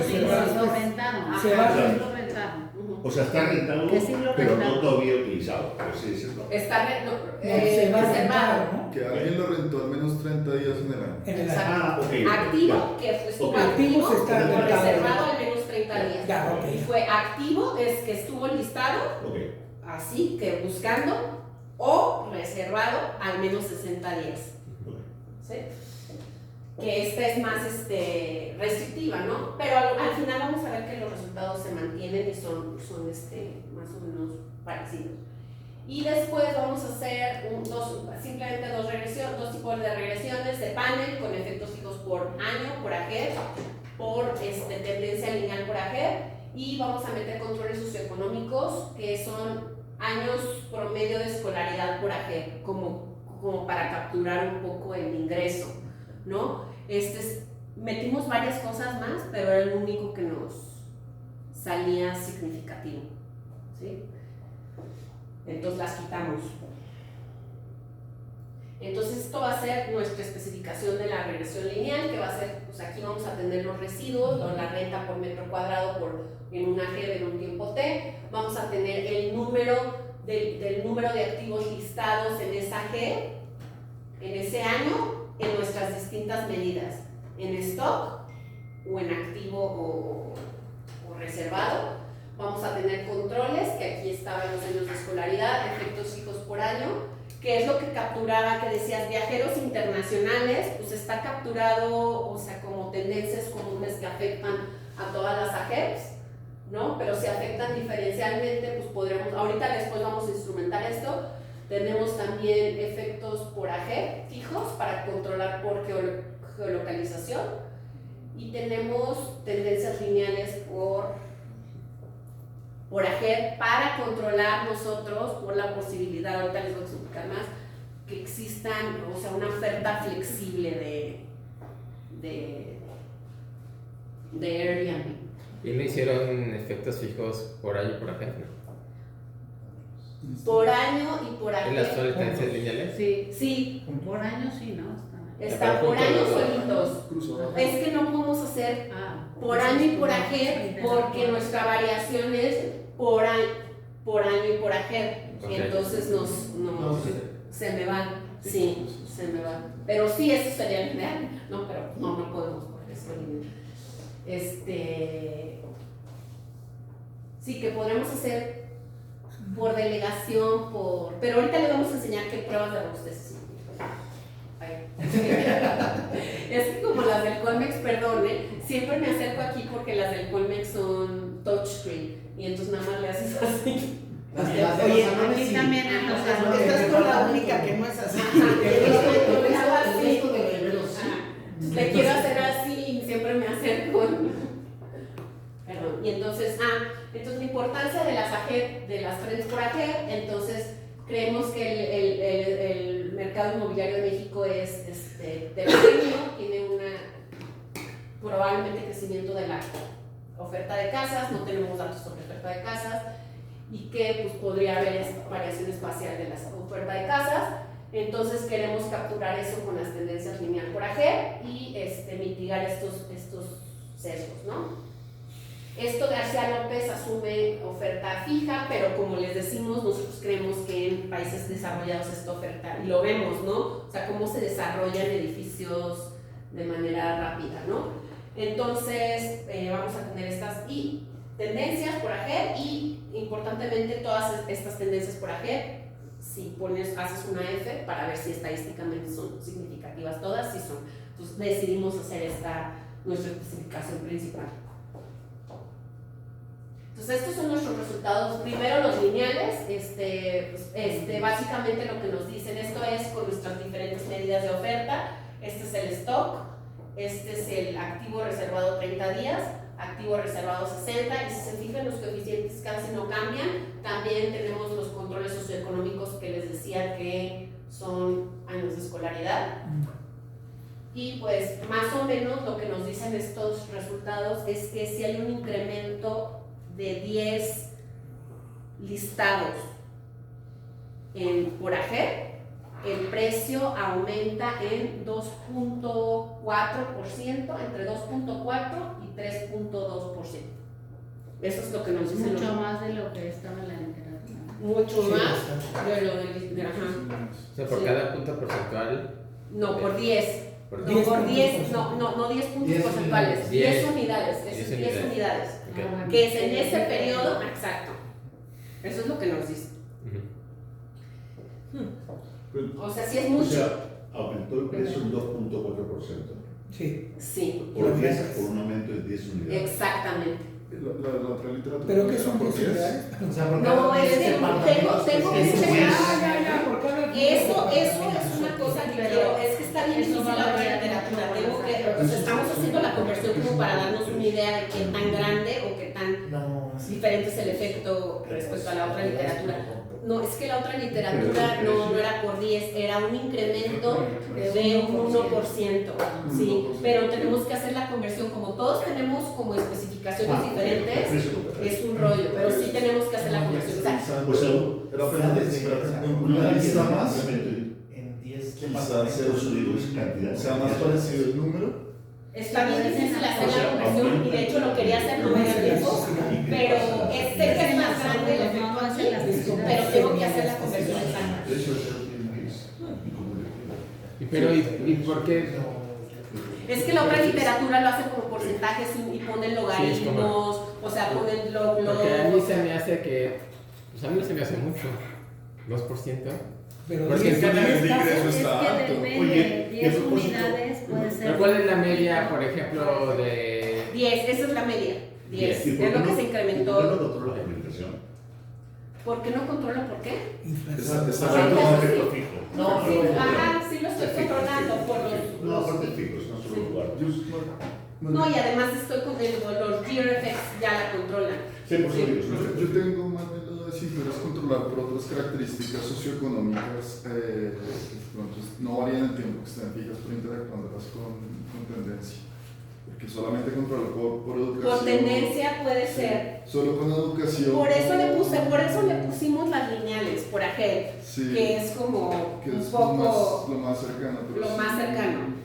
Sí, lo rentaron. Se va a Lo rentaron. O sea, está rentado, Que sí lo pero no rentaron. todavía utilizado, por así decirlo. Está se va a reservado. rentar, ¿no? Que alguien lo rentó al menos 30 días en el año. En el Exacto. Ah, ok. Activo, que estuvo Ok. activo, Activo se está o rentando. reservado al menos 30 días. Ya, ok. Y fue activo, es que estuvo listado, Ok. así que buscando, o reservado al menos 60 días. Ok. ¿Sí? Que esta es más restrictiva, ¿no? Pero al final vamos a ver que los resultados se mantienen y son más o menos parecidos. Y después vamos a hacer simplemente dos tipos de regresiones de panel con efectos fijos por año, por AGEP, por tendencia lineal por AGEP, y vamos a meter controles socioeconómicos que son años promedio de escolaridad por AGEP, como para capturar un poco el ingreso, ¿no? Metimos varias cosas más, pero era el único que nos salía significativo, ¿sí? Entonces las quitamos. Entonces esto va a ser nuestra especificación de la regresión lineal, que va a ser, pues aquí vamos a tener los residuos, la renta por metro cuadrado en una G en un tiempo T, vamos a tener el número del número de activos listados en esa G, en ese año, en nuestras distintas medidas, en stock o en activo o reservado. Vamos a tener controles, que aquí estaban los años de escolaridad, efectos fijos por año, que es lo que capturaba, que decías viajeros internacionales, pues está capturado, o sea, como tendencias comunes que afectan a todas las AGEPs, ¿no? Pero si afectan diferencialmente, pues podremos, ahorita después vamos a instrumentar esto. Tenemos también efectos por AGEP fijos para controlar por geolocalización y tenemos tendencias lineales por AGER para controlar nosotros por la posibilidad, ahorita les voy a explicar más, que existan, o sea, una oferta flexible de Airbnb. ¿Y no hicieron efectos fijos por año y por AGER? Por año y por ¿En las AGER. tendencias lineales? Sí, Por año sí, ¿no? está por año solitos. Cruzado. Es que no podemos hacer por año y por AGER porque nuestra variación es por año y por AGER. Ok. Y entonces se me van. Sí, se me van. Pero sí, eso sería el ideal. No, pero no podemos porque es lineal. Sí, que podremos hacer por delegación, pero ahorita les vamos a enseñar qué pruebas de robustez. Ay. Es que como las del Colmex, perdone, siempre me acerco aquí porque las del Colmex son touchscreen y entonces nada más le haces así. Oye, a mí también Estás con la única que no es así. Le quiero hacer así y siempre me acerco. Perdón. Y entonces la importancia de las frentes por AGER, entonces creemos que el mercado inmobiliario de México es pequeño, tiene probablemente crecimiento de la oferta de casas, no tenemos datos sobre oferta de casas, y que pues, podría haber variación espacial de la oferta de casas. Entonces queremos capturar eso con las tendencias lineal por AGER y mitigar estos sesgos, ¿no? Esto García López asume oferta fija, pero como les decimos, nosotros creemos que en países desarrollados esta oferta, y lo vemos, ¿no? O sea, cómo se desarrollan edificios de manera rápida, ¿no? Entonces, vamos a tener estas tendencias por AGER y, importantemente, todas estas tendencias por AGER, si haces una F para ver si estadísticamente son significativas todas, sí son. Entonces, decidimos hacer nuestra especificación principal. Entonces estos son nuestros resultados, primero los lineales, básicamente lo que nos dicen, esto es con nuestras diferentes medidas de oferta, este es el stock, este es el activo reservado 30 días, activo reservado 60, y si se fijan los coeficientes casi no cambian, también tenemos los controles socioeconómicos que les decía que son años de escolaridad. Y pues más o menos lo que nos dicen estos resultados es que si hay un incremento de 10 listados por AGER, el precio aumenta en 2.4%, entre 2.4 y 3.2%. Eso es lo que nos dicen. Mucho más de lo que estaba en la literatura. Mucho más de lo del. O sea, por cada punto porcentual. No, por 10. Por No, 10. por 10, no 10 puntos 10 porcentuales, 10 unidades, eso es 10 unidades. Okay. Que es en ese periodo, exacto. Eso es lo que nos dice. O sea, sí es O mucho. sea, aumentó el precio un 2.4%. Sí. Sí, Por un aumento de 10 unidades. exactamente. La otra literatura. ¿Pero qué son ¿por 10 qué es? unidades? O sea, porque No, hay es que departamentos tengo que se checar. suben. Eso es una cosa que quiero, es que está bien difícil la otra literatura. Estamos haciendo la conversión como para darnos una idea de qué tan grande o qué tan No, diferente es el efecto respecto a la otra literatura. No, es que la otra literatura no era por 10, era un incremento de un 1%, sí, pero tenemos que hacer la conversión, como todos tenemos como especificaciones diferentes, es un rollo, pero sí tenemos que hacer la conversión. O sea, O sea, Era una lista más, en en 10 quizás Estados Unidos cantidad. sea más parecido el número. está bien difícil hacer la conversión y de hecho lo quería hacer, no me dio tiempo, pero sé que es más grande el efecto aquí, pero tengo que hacer la conversión exacta. De hecho, es Airbnb. ¿Y por qué? Es que la otra literatura lo hace como porcentajes y ponen logaritmos, o sea, ponen Porque a mí se me hace que. Pues a mí no se me hace mucho. 2%. Pero Porque 10 en cada El ingreso caso. Es está que alto. depende, Oye, 10 ¿qué propósito? unidades puede ser. ¿Pero cuál es la media, por ejemplo, de. 10, esa es la media, 10, ¿Y es por qué lo que no- se ¿Por qué no incrementó. controla la comunicación? ¿Por qué no controla? ¿Por qué? Inflación. Está Ah, alto. eso sí. efecto fijo. No, Sí, no, ajá, sí lo estoy controlando por los. No, aparte fijos, no solo lugar. No, y además estoy con los gear effects ya la controlan. Sí, por supuesto. Yo tengo más bien lo de si puedes controlar por otras características socioeconómicas que de pronto no varían en el tiempo, que estén fijas, pero interactuándolas con tendencia. Porque solamente controlar por educación. Por tendencia puede ser. Solo con educación. Por eso le pusimos las lineales, por AGED, Sí, que es como que un es poco lo más cercano. Pero lo más cercano.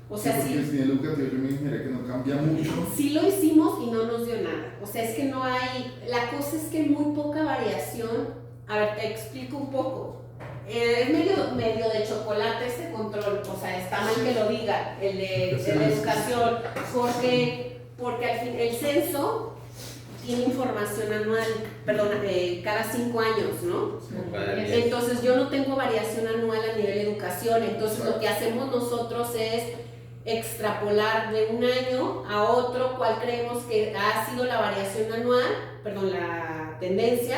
O sea, porque es bien educativo, yo me imaginé que no cambia mucho. sí lo hicimos y no nos dio nada. O sea, es que no hay. La cosa es que hay muy poca variación. A ver, te explico un poco. Es medio de chocolate este control. O sea, está mal que lo diga, el de educación. Porque al fin, el censo tiene información anual, perdón, cada 5 años, ¿no? Entonces yo no tengo variación anual a nivel de educación. Entonces lo que hacemos nosotros es extrapolar de un año a otro cuál creemos que ha sido la variación anual, perdón, la tendencia,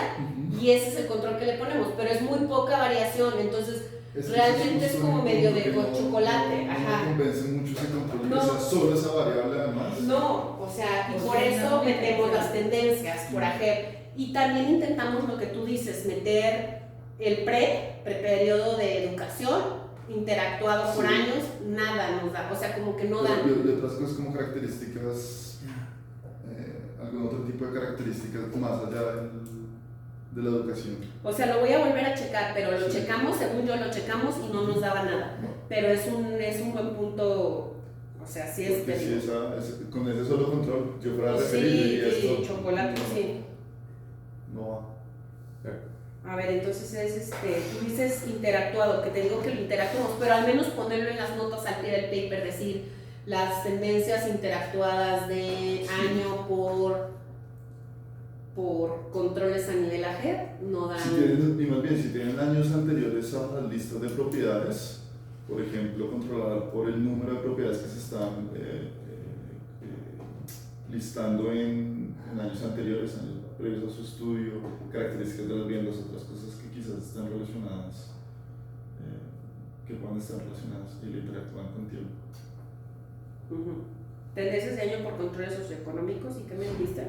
y ese es el control que le ponemos, pero es muy poca variación, entonces realmente es como medio de chocolate. No me convence mucho ese control, No. que sea solo esa variable además. No, o sea, y por eso metemos las tendencias, por ejemplo, y también intentamos lo que tú dices, meter el periodo de educación interactuado por años, nada nos da, o sea, como que no dan. Y otras cosas como características, algún otro tipo de características más allá de la educación. O sea, lo voy a volver a checar, pero lo checamos, según yo lo checamos y no nos daba nada. Pero es un buen punto, o sea, sí es Porque si con ese solo control yo fuera a referir sí, diría esto. chocolate, no, sí. No va. A ver, entonces es tú dices interactuado, que te digo que lo interactuamos, pero al menos ponerlo en las notas al pie del paper, decir las tendencias interactuadas de año por controles a nivel AGED, no dan. Y más bien, si tienen años anteriores a las listas de propiedades, por ejemplo, controlar por el número de propiedades que se están listando en años anteriores, años previos a su estudio, características de las viviendas, otras cosas que quizás están relacionadas, que puedan estar relacionadas y le interactúan con tiempo. Tendencias de año por controles socioeconómicos, ¿y qué me dijiste?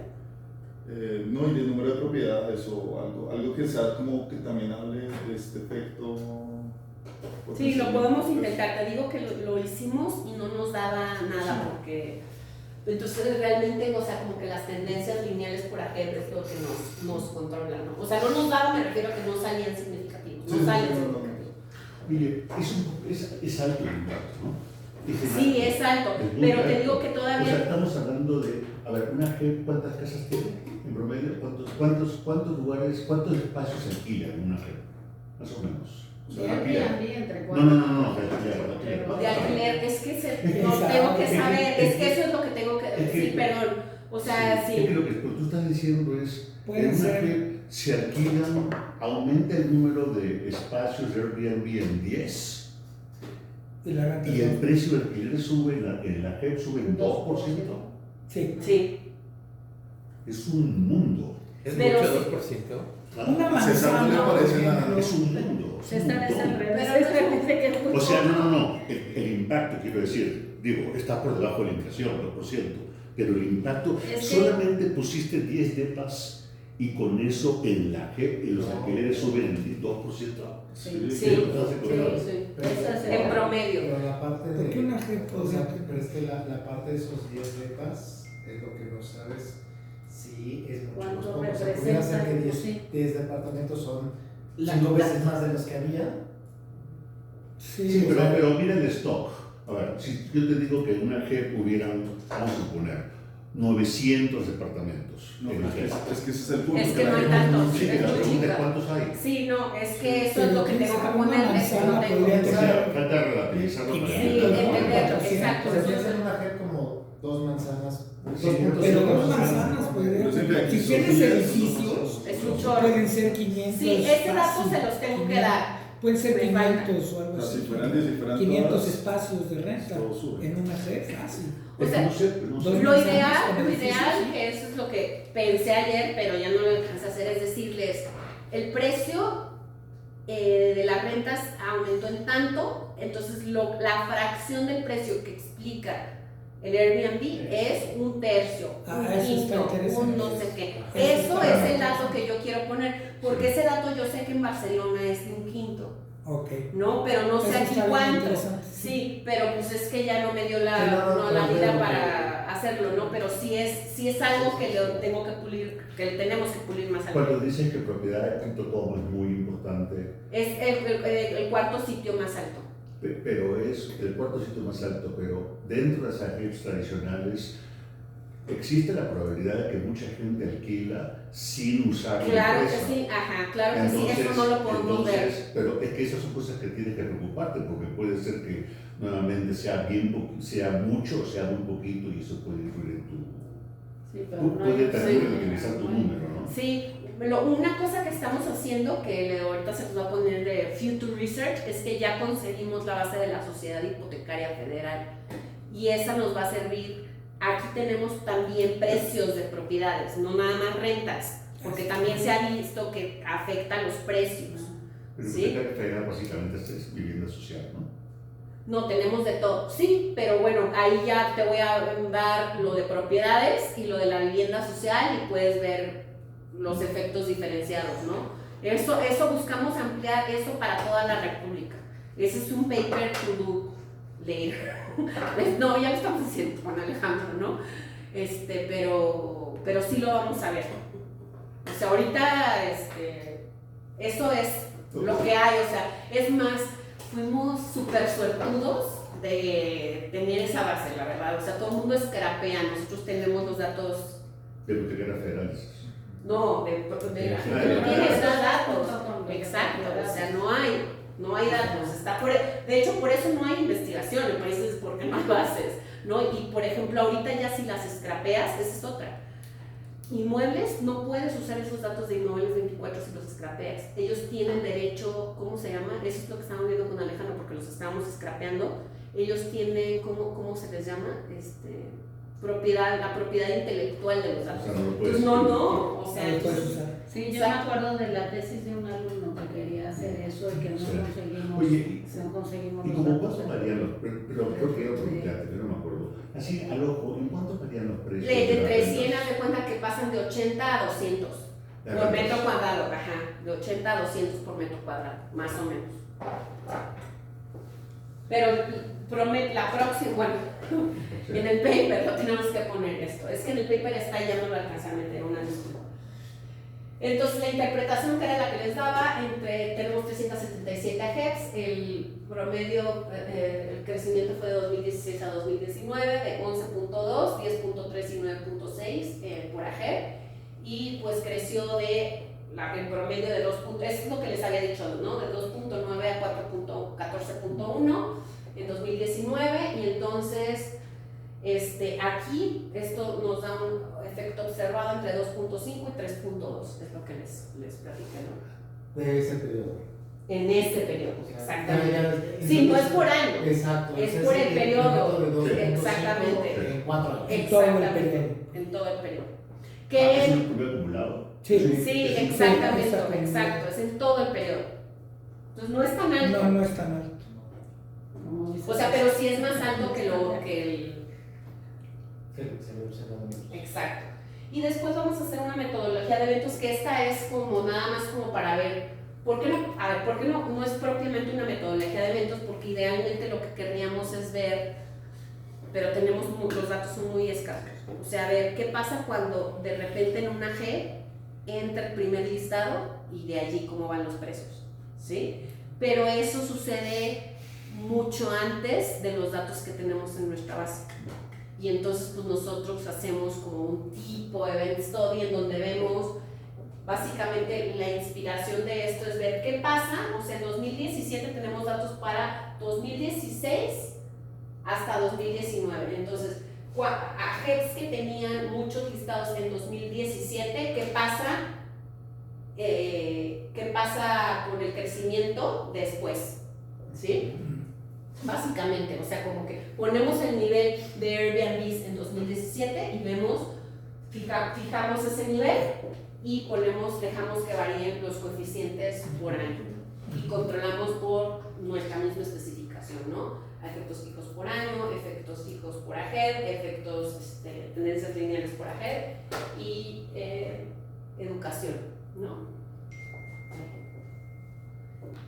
No, y de número de propiedades o algo que sea como que también hable de este efecto. Sí, lo podemos intentar. Te digo que lo hicimos y no nos daba nada porque entonces realmente, o sea, como que las tendencias lineales por AGED es lo que nos controla, ¿no? O sea, no nos daba, me refiero a que no salían significativos. No salían significativos. Mire, es alto el impacto, ¿no? Sí, es alto, pero te digo que O sea, todavía. estamos hablando de, a ver, una G, ¿cuántas casas tiene en promedio? ¿Cuántos lugares, cuántos espacios se alquilan en una G? Más o menos. O sea, Airbnb entre no, cuatro. De alquiler, es que no tengo que saber, es que eso es lo que tengo que decir, perdón. O sea, sí. Es que lo que tú estás diciendo es, Puede en una ser. G se alquilan, aumenta el número de espacios de Airbnb en 10. Y la renta. Y el precio del alquiler sube en la JEP sube en 2%. Sí. Sí. Es un mundo. ¿Es Pero mucho sí. 2%? Una César no le manzana, parece por nada. ejemplo. Es un mundo. Es un César es al montón. revés. Pero César dice que es muy O sea, poco. no. El impacto, quiero decir, digo, está por debajo de la inflación, 2%. Pero el impacto, Es que- solamente pusiste 10 depas y con eso en la JEP los alquileres suben en 2%. Sí, ¿Estás sí, de acuerdo? sí. Eso es En promedio. Pero la parte ¿Por qué una G o sea, podría- pero es que la parte de esos 10 depas es lo que no sabes si es mucho más ¿Cuánto poco. O sea, pudiera ser que representa? 10 Sí. 10 departamentos son La 5 mitad. veces más de los que había. Sí, Sí, o sea, pero mira el stock. A ver, si yo te digo que en una JEP hubieran, vamos a suponer, 900 departamentos. No, en la es JEP. que ese es el punto. Es que la no hay gente tantos. Sí, es pero muy pregunta chica. cuántos hay. Sí, no, es que eso es lo que Pero tengo que una ponerle, es que no manzana tengo. podría O ser- sea, falta relativizarlo para Sí, Pero entender, no, exacto. O sea, piensa en una JEP como 2 manzanas. Sí, 2.5 pero dos manzanas. manzanas podrían. Yo siempre aquí Si son tienes 10, edificios, Es un chorro. pueden ser 500. Sí, ese dato fácil. se los tengo que dar. Pueden ser Me falta. 500 o algo O sea, así. si fueran 10, si fueran 500 todas, espacios de renta todo sube. en una G, fácil. O sea, no sé, no sé. dos Lo manzanas ideal, con lo edificios, ideal, sí. que eso es lo que pensé ayer, pero ya no lo alcancé a hacer, es decirles, el precio de las rentas aumentó en tanto, entonces la fracción del precio que explica El Airbnb es un tercio, un eso está quinto, interesante. un no sé qué. Eso Eso está es el dato que yo quiero poner, porque ese dato yo sé que en Barcelona es de un quinto. Ok. No, pero no sé Eso aquí está bien cuánto. interesante, Sí, pero pues es que ya no me dio Sí, la no, vida no, para hacerlo, ¿no? Pero sí es algo que le tengo que pulir, que tenemos que pulir más al Cuando dicen que propiedad de quinto tomo es muy importante, Es el cuarto sitio más alto. pero es el cuarto sitio más alto, pero dentro de esas redes tradicionales existe la probabilidad de que mucha gente alquila sin usar la Claro que empresa. sí, ajá, claro que sí, eso no lo podemos ver. Pero es que esas son cosas que tienes que preocuparte, porque puede ser que nuevamente sea sea mucho o sea muy poquito, y eso puede influir en tu... Sí, pero no hay puede también opción. utilizar tu número, ¿no? Sí, una cosa que estamos haciendo, que ahorita se nos va a poner de Future Research, es que ya conseguimos la base de la Sociedad Hipotecaria Federal y esa nos va a servir. Aquí tenemos también precios de propiedades, no nada más rentas, porque también se ha visto que afecta los precios. Pero ¿Sí? la federal básicamente es vivienda social, ¿no? No, tenemos de todo, sí, pero bueno, ahí ya te voy a dar lo de propiedades y lo de la vivienda social y puedes ver los efectos diferenciados, ¿no? Eso buscamos ampliar eso para toda la República. Ese es un paper to do later. No, ya lo estamos haciendo con Alejandro, ¿no? Pero sí lo vamos a ver. O sea, ahorita, eso es lo que hay, o sea, es más, fuimos súper suertudos de tener esa base, la verdad. O sea, todo el mundo escarapea, nosotros tenemos los datos. De hipotecarias federales. No, de la gente no tiene esos datos. Exacto, o sea, no hay datos. De hecho, por eso no hay investigación, por eso es porque no hay bases, ¿no? Y por ejemplo, ahorita ya si las scrapeas, esa es otra. Inmuebles, no puedes usar esos datos de inmuebles 24 si los scrapeas. Ellos tienen derecho, ¿cómo se llama? Eso es lo que estamos viendo con Alejandro porque los estábamos scrapeando. Ellos tienen, ¿cómo se les llama? La propiedad intelectual de los datos. O sea, no lo Entonces, puedes no, o sea, No lo puedes entonces, usar. Sí, yo me acuerdo de la tesis de un alumno que quería hacer eso y que no Sí. conseguimos, Oye, no conseguimos ¿y los como datos. cuánto varían los precios? Pero creo que era preguntarte, yo no me acuerdo. Así, al ojo, ¿en cuánto varían los precios? de las 300 rentas? haz de cuenta que pasan de 80 a 200 De por rentas. metro cuadrado, ajá, de 80 a 200 por metro cuadrado, más o menos. Pero la próxima, bueno, Sí. en el paper lo tenemos que poner esto, es que en el paper está y ya no lo alcancé a meter, una disculpa. Entonces la interpretación que era la que les daba, tenemos 377 AGEPS, el promedio, el crecimiento fue de 2016 a 2019 de 11.2, 10.3 y 9.6 por AGEP, y pues creció el promedio de 2. Es lo que les había dicho, ¿no? De 2.9 a 14.1 en 2019, y entonces aquí esto nos da un efecto observado entre 2.5 y 3.2, es lo que les platiqué, ¿no? De ese periodo. En ese periodo, O sea, exactamente. ya- Sí, no es por año. Exacto. Es ese por el periodo. de 2.5 Exactamente. En 4 años. En todo el Exactamente, periodo. en todo el periodo. ¿Es Que el primer acumulado? Sí. sí, exactamente, exactamente. exacto, es en todo el periodo. Entonces no es tan alto. No, no es tan alto. Como dices, O sea, pero sí es más alto que Se observa menos. Exacto. Y después vamos a hacer una metodología de eventos, que esta es como nada más como para ver, ¿por qué no? A ver, ¿por qué no es propiamente una metodología de eventos? Porque idealmente lo que querríamos es ver, pero los datos son muy escasos. O sea, ver qué pasa cuando de repente en una G entra el primer listado y de allí cómo van los precios, ¿sí? Pero eso sucede mucho antes de los datos que tenemos en nuestra base. Y entonces pues nosotros hacemos como un tipo event study en donde vemos básicamente la inspiración de esto es ver qué pasa. O sea, en 2017 tenemos datos para 2016 hasta 2019. Entonces, AGEPS que tenían muchos listados en 2017, ¿qué pasa? ¿Qué pasa con el crecimiento después? ¿Sí? Básicamente, o sea, como que ponemos el nivel de Airbnb en 2017 y vemos, fijamos ese nivel y dejamos que varíen los coeficientes por año y controlamos por nuestra misma especificación, ¿no? Efectos fijos por año, efectos fijos estadísticos por AGED, efectos, tendencias lineales por AGED y educación, ¿no?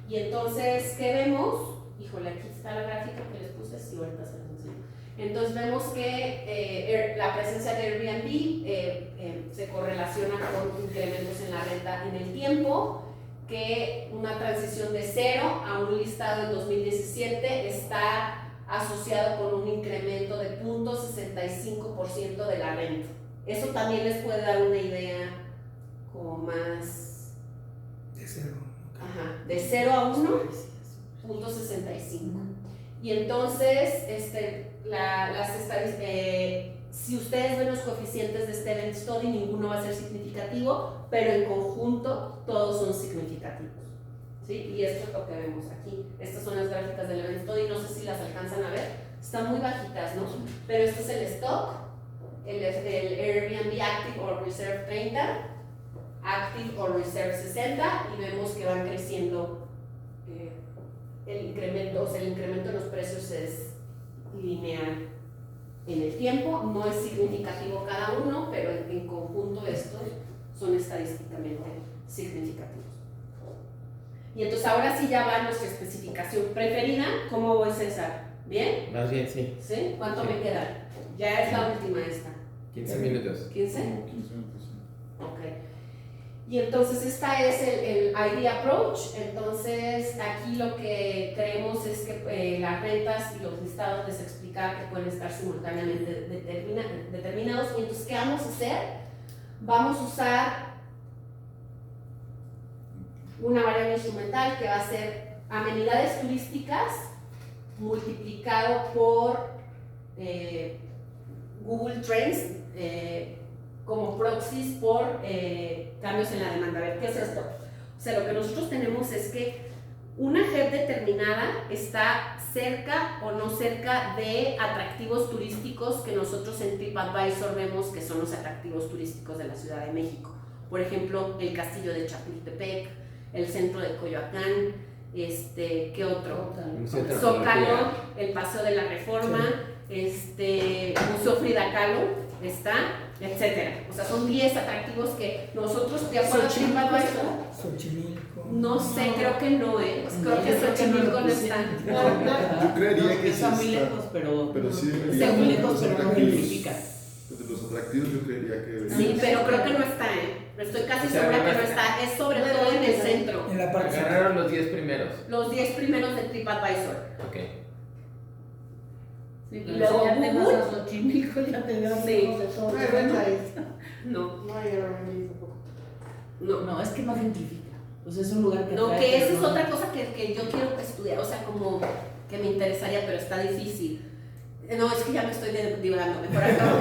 Y entonces, ¿qué vemos? Híjole, aquí está la gráfica que les puse, sí, ahorita se los enseño. Entonces vemos que la presencia de Airbnb se correlaciona con incrementos en la renta en el tiempo, que una transición de 0 a un listado en 2017 está asociado con un incremento de 0.65% de la renta. Eso también les puede dar una idea como más... De 0. Ajá, de 0 a 1, 0.65. Y entonces, si ustedes ven los coeficientes de este event study, ninguno va a ser significativo, pero en conjunto todos son significativos, ¿sí? Y esto es lo que vemos aquí. Estas son las gráficas del event study, no sé si las alcanzan a ver, están muy bajitas, ¿no? Pero este es el stock, el Airbnb Active or Reserve 30, Active or Reserve 60, y vemos que van creciendo. El incremento en los precios es lineal en el tiempo, no es significativo cada uno, pero en conjunto estos son estadísticamente significativos. Y entonces ahora sí ya va nuestra especificación preferida. ¿Cómo voy, César? ¿Bien? Más bien, sí. ¿Sí? ¿Cuánto Sí. me queda? Ya es la última esta. 15 minutos. ¿15? 15 minutos. Ok. Y entonces esta es el ID approach. Entonces aquí lo que creemos es que las rentas y los listados les explica que pueden estar simultáneamente determinados. Y entonces, ¿qué vamos a hacer? Vamos a usar una variable instrumental que va a ser amenidades turísticas multiplicado por Google Trends como proxies por cambios en la demanda. A ver, ¿qué es esto? O sea, lo que nosotros tenemos es que una JET determinada está cerca o no cerca de atractivos turísticos que nosotros en TripAdvisor vemos que son los atractivos turísticos de la Ciudad de México. Por ejemplo, el castillo de Chapultepec, el centro de Coyoacán, ¿qué otro? Zócalo, el Paseo de la Reforma, Museo Frida Kahlo, etcétera. O sea, son 10 atractivos que nosotros, de acuerdo a TripAdvisor, Xochimilco. no sé, creo que no, creo que Xochimilco no está. Yo creería que sí Está muy está, lejos, pero sí está debería muy estar lejos, los pero no atractivos. identifica. Pues de los atractivos yo creería que debería. Sí, pero creo que no está, Estoy casi O sea, segura que no no está. Es sobre todo en el centro. En la parte Agarraron los 10 primeros. Los 10 primeros de TripAdvisor. Ok. Sí, Y luego ya te vas Google. a Xochimilco, ya te vas Sí. lejos de todo. Ay, bueno. No, No hay Airbnb tampoco. no. No, es que no identifica. Pues es un lugar que No, atrae, que esa pero es no- otra cosa que yo quiero estudiar, o sea, como que me interesaría, pero está difícil. No, es que ya me estoy divagando, mejor acabo.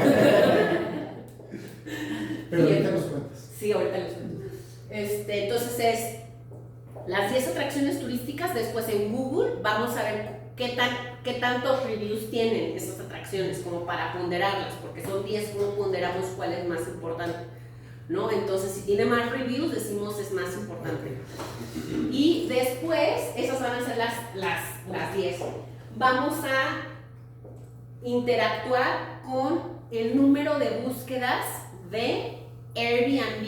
Pero Y ahorita el- nos cuentas. Sí, ahorita les cuento. Entonces es las 10 atracciones turísticas, después en Google vamos a ver qué tantos reviews tienen esas atracciones como para ponderarlas, porque son 10, ¿cómo ponderamos cuál es más importante? ¿No? Entonces, si tiene más reviews, decimos es más importante. Y después, esas van a ser las 10. Vamos a interactuar con el número de búsquedas de Airbnb.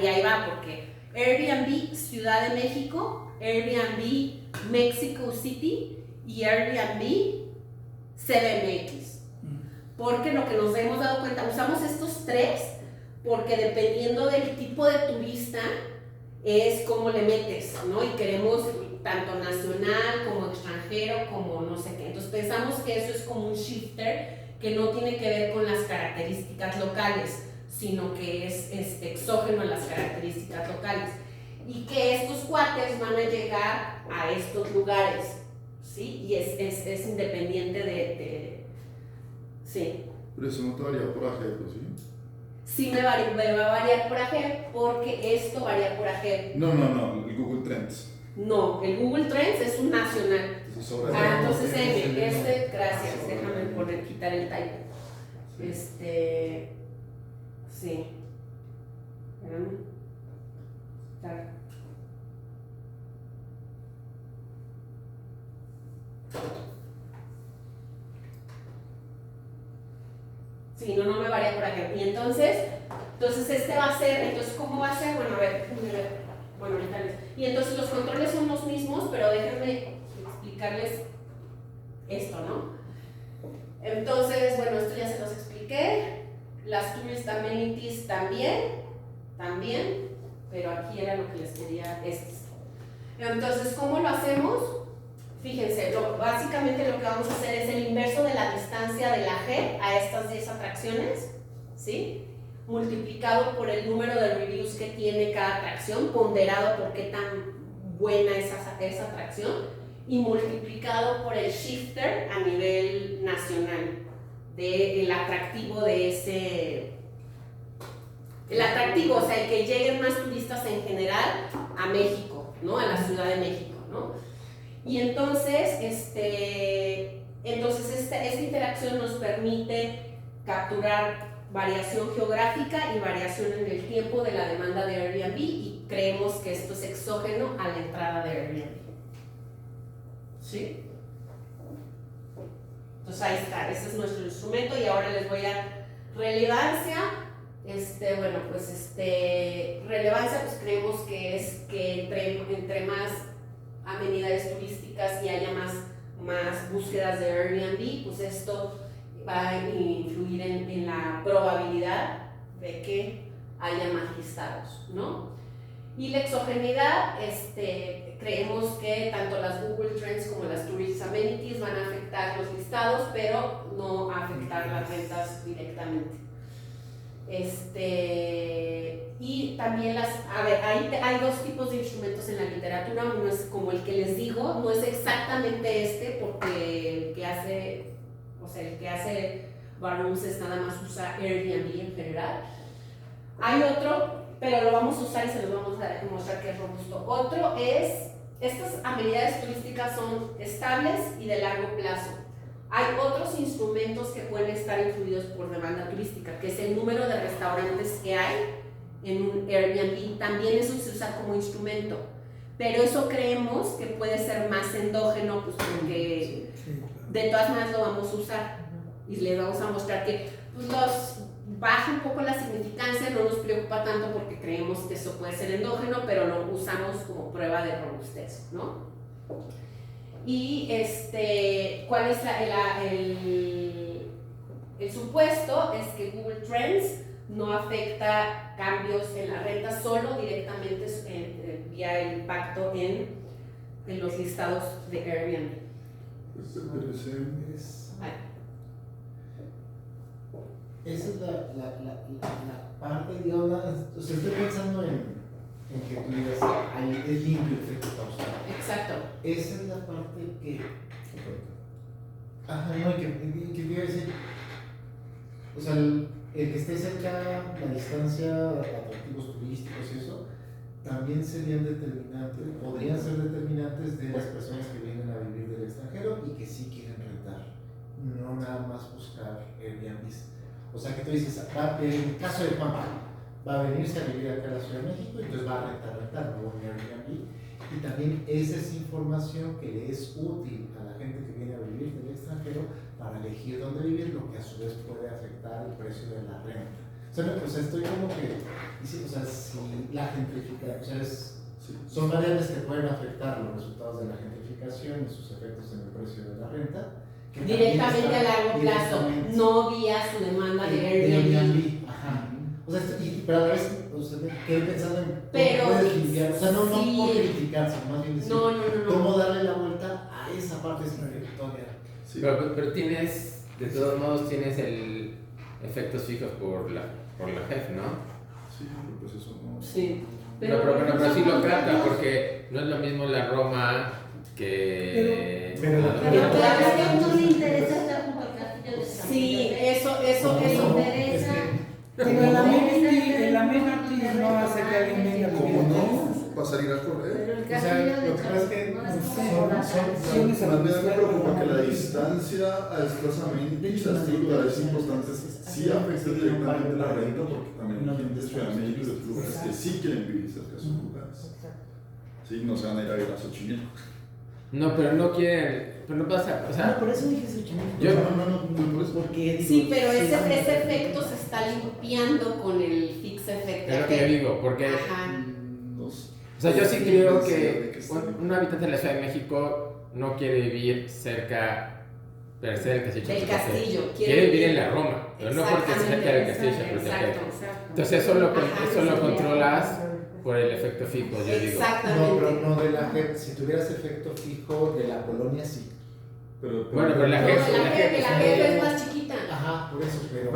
Y ahí va, porque Airbnb Ciudad de México, Airbnb Mexico City y Airbnb CDMX. Porque lo que nos hemos dado cuenta, usamos estos tres porque dependiendo del tipo de turista es cómo le metes, ¿no? Y queremos tanto nacional como extranjero, como no sé qué. Entonces pensamos que eso es como un shifter que no tiene que ver con las características locales, sino que es exógeno a las características locales. Y que estos cuates van a llegar a estos lugares, ¿sí? Y es independiente sí. Pero eso no te varía por agente, ¿sí? Sí me va a variar por AGER porque esto varía por AGER. No, el Google Trends. No, el Google Trends es un nacional. Eso es sobre Entonces agente. gracias, déjame quitar el typo. Sí. Espérame. Sí, no me varía por aquí. Y entonces este va a ser, entonces, ¿cómo va a ser? Bueno, a ver, bueno, ahorita les... Y entonces los controles son los mismos, pero déjenme explicarles esto, ¿no? Entonces, bueno, esto ya se los expliqué. Las tourist amenities también, pero aquí era lo que les quería Entonces, ¿cómo lo hacemos? Fíjense, básicamente lo que vamos a hacer es el inverso de la distancia de la G a estas 10 atracciones, ¿sí? Multiplicado por el número de reviews que tiene cada atracción, ponderado por qué tan buena es esa atracción, y multiplicado por el shifter a nivel nacional del atractivo de ese... El atractivo, o sea, el que lleguen más turistas en general a México, ¿no? A la Ciudad de México, ¿no? Y entonces, esta interacción nos permite capturar variación geográfica y variación en el tiempo de la demanda de Airbnb, y creemos que esto es exógeno a la entrada de Airbnb. ¿Sí? Entonces ahí está, ese es nuestro instrumento, y ahora les voy a relevancia. Relevancia, pues creemos que es que entre más amenidades turísticas y haya más búsquedas de Airbnb, pues esto va a influir en la probabilidad de que haya más listados, ¿no? Y la exogeneidad, creemos que tanto las Google Trends como las Tourist Amenities van a afectar los listados, pero no a afectar las rentas directamente. Y también hay dos tipos de instrumentos en la literatura. Uno es como el que les digo, no es exactamente porque el que hace Barrooms nada más usa Airbnb en general. Hay otro, pero lo vamos a usar y se los vamos a mostrar que es robusto. Otro es, estas amenidades turísticas son estables y de largo plazo. Hay otros instrumentos que pueden estar influidos por demanda turística, que es el número de restaurantes que hay en un Airbnb. También eso se usa como instrumento, pero eso creemos que puede ser más endógeno, pues porque de todas maneras lo vamos a usar y les vamos a mostrar que pues, baja un poco la significancia, no nos preocupa tanto porque creemos que eso puede ser endógeno, pero lo usamos como prueba de robustez, ¿no? Y ¿cuál es el supuesto? Es que Google Trends no afecta cambios en la renta, solo directamente vía el impacto en los listados de Airbnb. Esa es la parte, digamos, o sea, estoy pensando en que tú digas, ahí es limpio el efecto causal. Exacto. Esa es la parte que... Ajá, no, que te iba a decir, o sea, el que esté cerca, la distancia, atractivos turísticos y eso, también serían determinantes, podrían ser determinantes de las personas que vienen a vivir del extranjero y que sí quieren rentar, no nada más buscar Airbnbs. O sea, que tú dices, en el caso de Juan, va a venirse a vivir acá a la Ciudad de México, entonces va a rentar, no va a Airbnb. Y también esa es información que le es útil a la gente que viene a vivir del extranjero para elegir dónde vivir, lo que a su vez puede afectar el precio de la renta. O sea, estoy como que, o sea, si la gentrificación, o sea, son variables que pueden afectar los resultados de la gentrificación y sus efectos en el precio de la renta. Directamente a largo plazo, no vía su demanda de Airbnb. Ajá. O sea, pero a la vez, o sea, quedé pensando en pero, cómo puedes limpiar, o sea, no sí. por criticar, sino más bien decir, no. cómo darle la vuelta a esa parte significativa. Sí. Pero tienes, de todos modos, tienes el efectos fijos por la jefe, ¿no? Sí, pero pues eso no... Sí. Pero sí lo trata, porque no es lo mismo la Roma que... Pero a no le interesa estar junto al castillo de San Sí, eso interesa. Pero el amenity no hace que alguien venga a ¿Cómo vivir. no? Va a salir a correr. Pero el O sea, castillo lo que pasa es que Más bien me preocupa que la distancia a estas amenities, a estos lugares importantes, sí afecta directamente la renta, porque también hay gente de Ciudad de México y de otros lugares que sí quieren vivir cerca de sus lugares. Sí, no se van a ir a vivir a Xochimilco. No, pero no quieren pero no pasa, o No, sea, por eso dije 8,000. Yo- No, por eso. Porque digo, Sí, pero ese sí, efecto se está limpiando con el fix effect. es lo que yo digo, porque, Ajá. No sé. o sea, yo sí creo Sí, que que está un habitante de la Ciudad de México no quiere vivir cerca per se del castillo. Del Chapultepec. castillo. Quiere vivir en la Roma, pero no porque esté cerca del castillo de Exacto, Chapultepec. exacto. Entonces Ajá, eso lo sí. controlas por el efecto fijo, yo digo. No, Exactamente. pero no de la JEP. Si tuvieras efecto fijo de la colonia, sí. Pero Pero la No, gente- la jefe es más chiquita. Ajá, por eso, pero.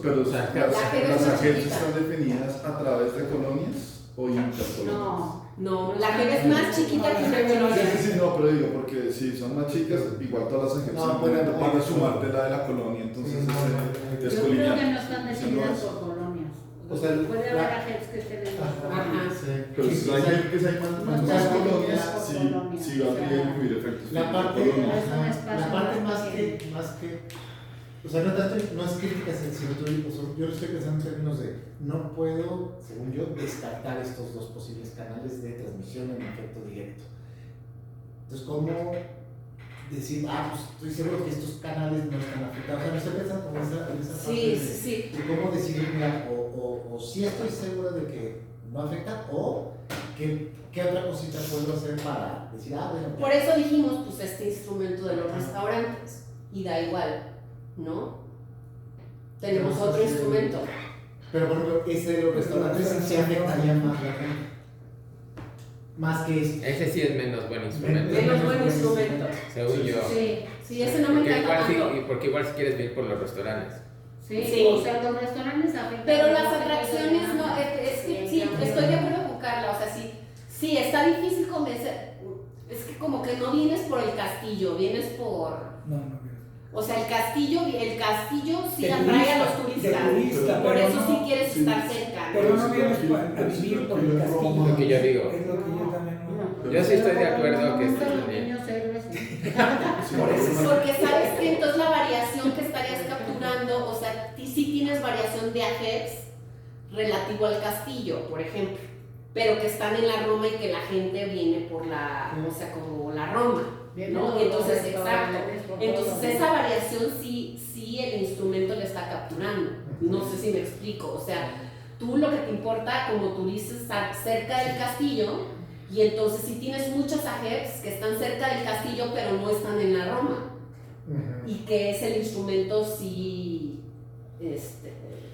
Pero O sea, las la gente es más agencias chiquita. están definidas a través de colonias o intercolonias. No, No, la jefe es más chiquita que una Sí, colonia. sí, sí, no, pero digo, porque si son más chicas, igual todas las agencias No, pueden bueno, van a no. sumarte la de la colonia, entonces No, ese no, es yo creo que colonial. no están definidas por colonias. O sea, puede haber la- agentes que estén en Ajá. Sí. Pero si hay gente que hay No más está colonias, definidas por sí, colonias, sí o va a sea, incluir efectos La parte, colonias. es un espacio la parte más más que, o sea, no es crítica, sino yo lo estoy pensando en términos de, no puedo, según yo, descartar estos dos posibles canales de transmisión en efecto directo. Entonces, ¿cómo decir, pues estoy seguro que estos canales no están afectados? O sea, no estoy pensando en esa parte Sí, de, sí, sí. de cómo decidir, mira, o sí estoy seguro de que no afecta, o qué otra cosita puedo hacer para decir, bueno. Por eso dijimos, pues, este instrumento de los restaurantes. Y da igual, ¿no? Tenemos Pero, otro sí, instrumento. Pero por ejemplo, ese de los restaurantes se afectaría más la gente. Más que este. Ese sí es menos buen instrumento, Menos buen instrumento. según yo. Sí, Sí, ese no me Porque encanta igual, tanto. porque igual si quieres vivir por los restaurantes. sí, Sí. o sea, los restaurantes afectan. Pero las atracciones no, es que sí, estoy de acuerdo con Carla, o sea, sí, está difícil convencer, es que como que no vienes por el castillo, vienes por, No. o sea, el castillo sí De atrae a turista, los de turistas, turista, por pero eso no- sí quieres sí, estar cerca, Pero ¿no? no vienes a vivir por el castillo. Lo que yo digo. Es lo que yo también no. Yo sí estoy de acuerdo que sí. está Los bien. niños héroes. Sí, Por eso. Porque sabes que entonces la variación que estarías capturando, o sea, sí tienes variación de AGEPS relativo al castillo, por ejemplo, pero que están en la Roma y que la gente viene por o sea, como la Roma, ¿no? Entonces, exacto. Entonces esa variación sí el instrumento le está capturando. No sé si me explico. O sea, tú lo que te importa como turista es estar cerca del castillo y entonces si tienes muchos AGEPS que están cerca del castillo pero no están en la Roma y que es el instrumento sí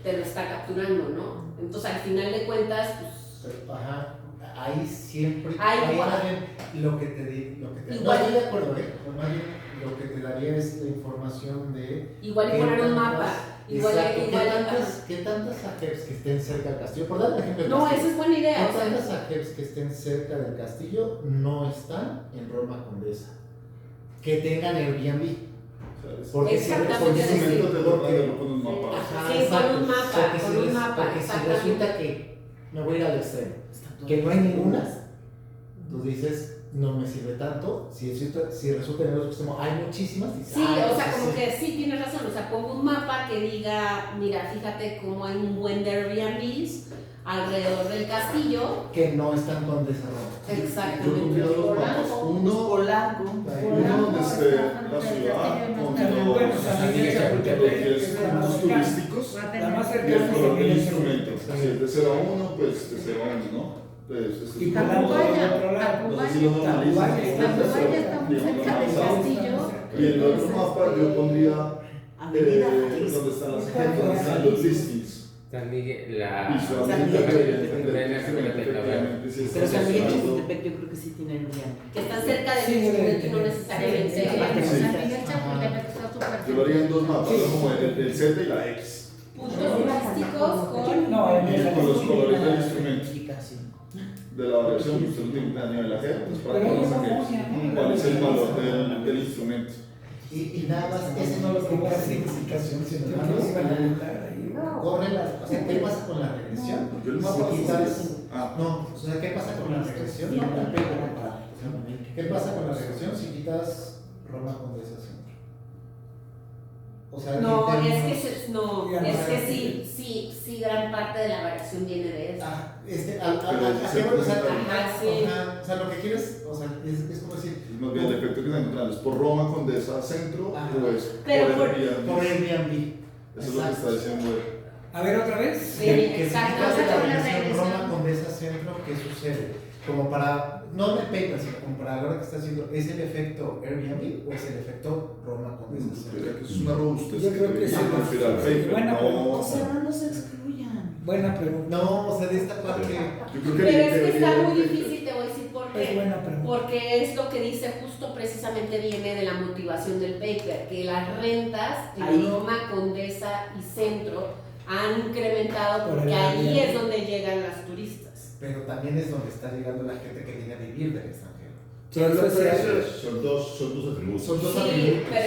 te lo está capturando, ¿no? Entonces al final de cuentas, pues, Ajá, ahí siempre. Ahí igual. también lo que te Igual. no estoy de acuerdo, pero más bien lo que te daría es la información de. igual y poner un mapa. Igual, Exacto, ¿qué tantas AGEPS que estén cerca del castillo? Por dar un ejemplo. del no, castillo. esa es buena idea. ¿Qué O sea, tantas AGEPS que estén cerca del castillo no están en Roma Condesa? Que tengan Airbnb. Porque si Exactamente, Ese instrumento te lo dan con un mapa. Ajá, Sí, exacto. con un mapa, Porque con si un res- mapa, Porque si exactamente. resulta que me voy a ir al extremo, que no hay ninguna, tú dices, no me sirve tanto. Si resulta en el otro extremo, hay muchísimas. Dices, sí, o sea, entonces como sí. que sí tienes razón. O sea, pongo un mapa que diga, mira, fíjate cómo hay un buen de Airbnbs alrededor del castillo. Que no están con desarrollo. Yo Exactamente. pondría dos mapas. Uno Polanco. donde esté la ciudad con Bueno, los también Amiga Chapultepec que es es la más puntos cercana. turísticos La más y el cercana color del es instrumento. Si es de 0 a 1, pues de 0 a 1, ¿no? Pues, este Y es Polanco como- del otro lado. no sé si lo normalizan. Tacubaya está muy Digamos, cerca del avanzado. castillo. Y en el otro mapa yo pondría Avenida donde están las agencias, donde están los listings. San Miguel, la Visualmente San Miguel. efectivamente, sí, Pero está San Miguel cerrado. Chapultepec yo creo que sí tiene Airbnb. Que están cerca del Sí, instrumento y no sí, necesariamente. Sí, Sí. San Miguel Chapultepec está súper Yo lo haría en dos mapas, Sí. ¿no? Como el Z y la X. Puntos turísticos con. No, Y con los colores del instrumento. Identificación. De la variación que usted tiene a nivel ajeno, pues para Pero que hay nos una saquemos momia, ¿no? cuál es el valor del instrumento. Y nada más, ese no lo pongo en simplificación, sino nada más corre o sea, ¿qué pasa con la regresión? Yo el mapa Si quitas, Ah, no, o sea, ¿qué pasa con la regresión? No, ¿qué pasa con la regresión si quitas Roma Condesa Centro? O sea, No, en es que, términos- no, Ya, es no. que sí, gran parte de la variación viene de eso. Ah, Pero sí, o sea, ajá, sí. o sea, lo que quieres, o sea, es como decir, Es más bien el efecto que están encontrando, ¿es por Roma, Condesa, Centro Ajá. o es Pero por por- Airbnb? por Airbnb. Eso es lo que está diciendo él. A ver, otra vez. Sí, Que si exacto. quitas Vamos a la hacer una relación regresión. Roma, Condesa, Centro, ¿qué sucede? Como para, no en el paper, sino como para lo que está haciendo, ¿es el efecto Airbnb o es el efecto Roma, Condesa, Yo Centro? creo que es una robustez. Yo creo que sí. refiere al Sí, paper, buena no, O sea, no se excluyan. Buena pregunta. No, o sea, de esta parte. yo creo que Pero es que está debería- muy difícil, te voy a decir por Es qué. buena pregunta. Porque es lo que dice justo precisamente viene de la motivación del paper, que las rentas en Ahí. Roma, Condesa y Centro han incrementado Por porque el ahí Airbnb. es donde llegan las turistas. Pero también es donde está llegando la gente que viene a vivir del extranjero. Sí, eso es cierto. Son dos atributos. Son dos Sí, atributos. pero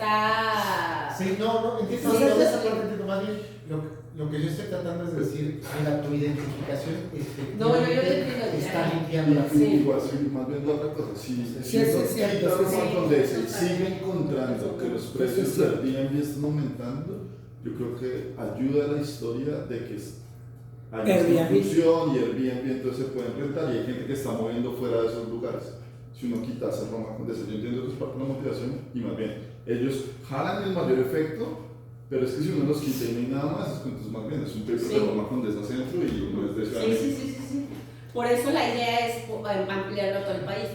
está... Sí, no, entiendo, Sí, no, sí, esa sí. parte entiendo, más bien lo que yo estoy tratando es decir, mira, tu identificación No, yo te efectivamente entiendo, está ya. limpiando la Sí. Igual, sí, más bien la otra cosa, si Sí, eso es cierto, quita sí, Roma, sí. Condesa y sigue encontrando que los Eso precios es de cierto. Airbnb están aumentando, yo creo que ayuda a la historia de que hay Airbnb. distribución y Airbnb entonces se pueden rentar y hay gente que está moviendo fuera de esos lugares. Si uno quitase Roma, Condesa, yo entiendo que es parte de la motivación y más bien ellos jalan el mayor efecto, pero es que si uno los quita y no hay nada más, es que entonces más bien es un paper Sí. de Roma, Condesa, Centro y uno es de Ciudad de Sí, México. sí, sí, sí, sí. Por eso la idea es ampliarlo a todo el país.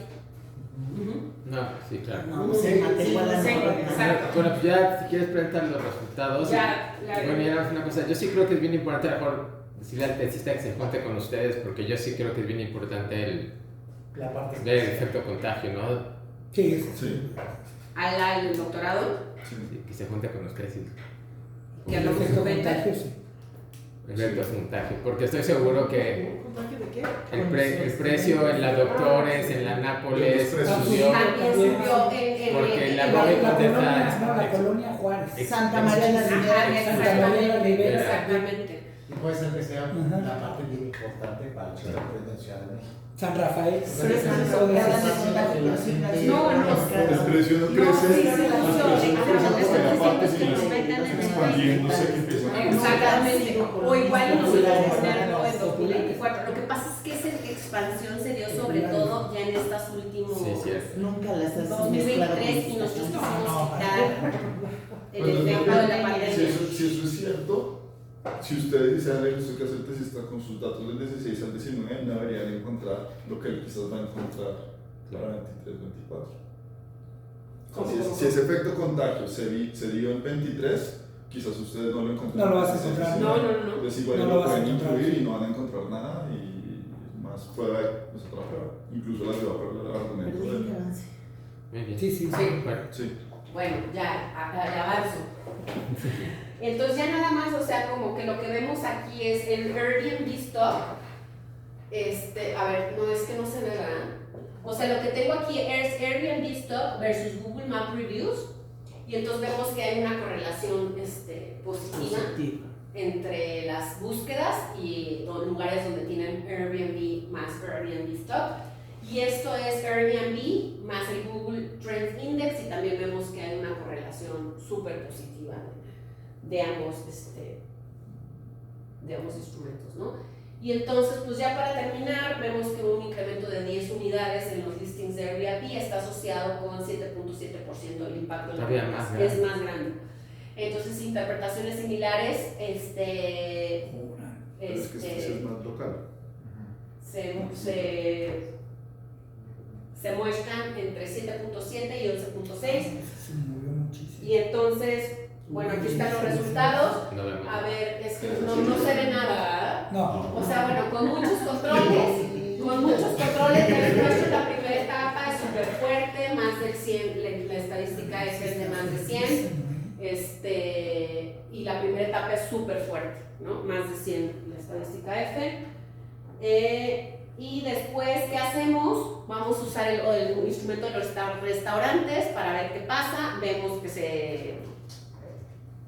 Ujú. No, sí, claro. No, se ategua la Sí, norma. exacto. Bueno, pues ya si quieres presentar los resultados. Ya, Bueno, ya nada más una cosa. Yo sí creo que es bien importante, a lo mejor, decirle al tesista que se junte con ustedes, porque yo sí creo que es bien importante el La parte ver el efecto contagio, ¿no? Sí, sí. Sí, Al doctorado, sí. Sí, que se junte con ustedes y que El hablamos efecto de contagio, sí. el efecto contagio, porque estoy seguro que ¿Contagio de qué? el precio en la Doctores, en la Nápoles, Los precios. subió, también subió en porque la La, Roma y la Condesa- colonia, no, la colonia Juárez. Santa María de la Ribera. Ajá, Santa María de la Ribera. exactamente. y puede ser que sea Ajá. la parte bien importante para el que está ocurriendo en Ciudad de México. San Rafael. Pero es más Eso de cada esas- vez contagio, pero sí, la- No, no, El precio no No, crece, sí, sí, las sí, personas sí, crecen sí, porque sí, aparte sí, si sí, no sí, es sí, expandiéndose que empiezan a Exactamente. O igual nosotros ponerlo en Sí. 2024. Lo que pasa es que esa expansión se dio sobre todo ya en estas últimos Sí, cierto. Nunca las has 2023 y nosotros quisimos quitar el Bueno, efecto de la si pandemia. eso es cierto, si ustedes dicen que usted que hace el tesista con sus datos del 16 al 19, no deberían encontrar lo que él quizás va a encontrar para 23-24. Si ese efecto contagio se dio en 23, quizás ustedes no lo encontraron. No lo vas a en 16, encontrar. No, no, no. Pues igual No lo lo vas a pueden encontrar. incluir y no van a encontrar nada y más prueba es otra prueba. Incluso la ayuda para el argumento Pero dejen que de... avance. Muy bien. Sí, sí. Sí. Bueno, Sí. Bueno, ya, avanzo. Entonces ya nada más, o sea, como que lo que vemos aquí es el Airbnb stock. A ver, no es que no se ve, ¿verdad? O sea, lo que tengo aquí es Airbnb stock versus Google Map Reviews. Y entonces vemos que hay una correlación positiva Positivo. entre las búsquedas y los lugares donde tienen Airbnb más Airbnb stock. Y esto es Airbnb más el Google Trends Index y también vemos que hay una correlación súper positiva de ambos instrumentos, ¿no? Y entonces, pues ya para terminar, vemos que un incremento de 10 unidades en los listings de Airbnb está asociado con 7.7% del impacto en la Todavía ventas. más grande. Es más grande. Entonces, interpretaciones similares, Pero es que este sí es más local. se muestran entre 7.7 y 11.6. Se movió muchísimo. Y entonces, bueno, aquí están los resultados. no vemos. A ver, es que no se ve nada, ¿verdad? No. O sea, bueno, con muchos controles, les muestro la primera etapa, es súper fuerte, más del 100, la estadística es de más de 100. Y la primera etapa es súper fuerte, ¿no? Más de 100 la estadística F. Y después, ¿qué hacemos? Vamos a usar el instrumento de los restaurantes para ver qué pasa. Vemos que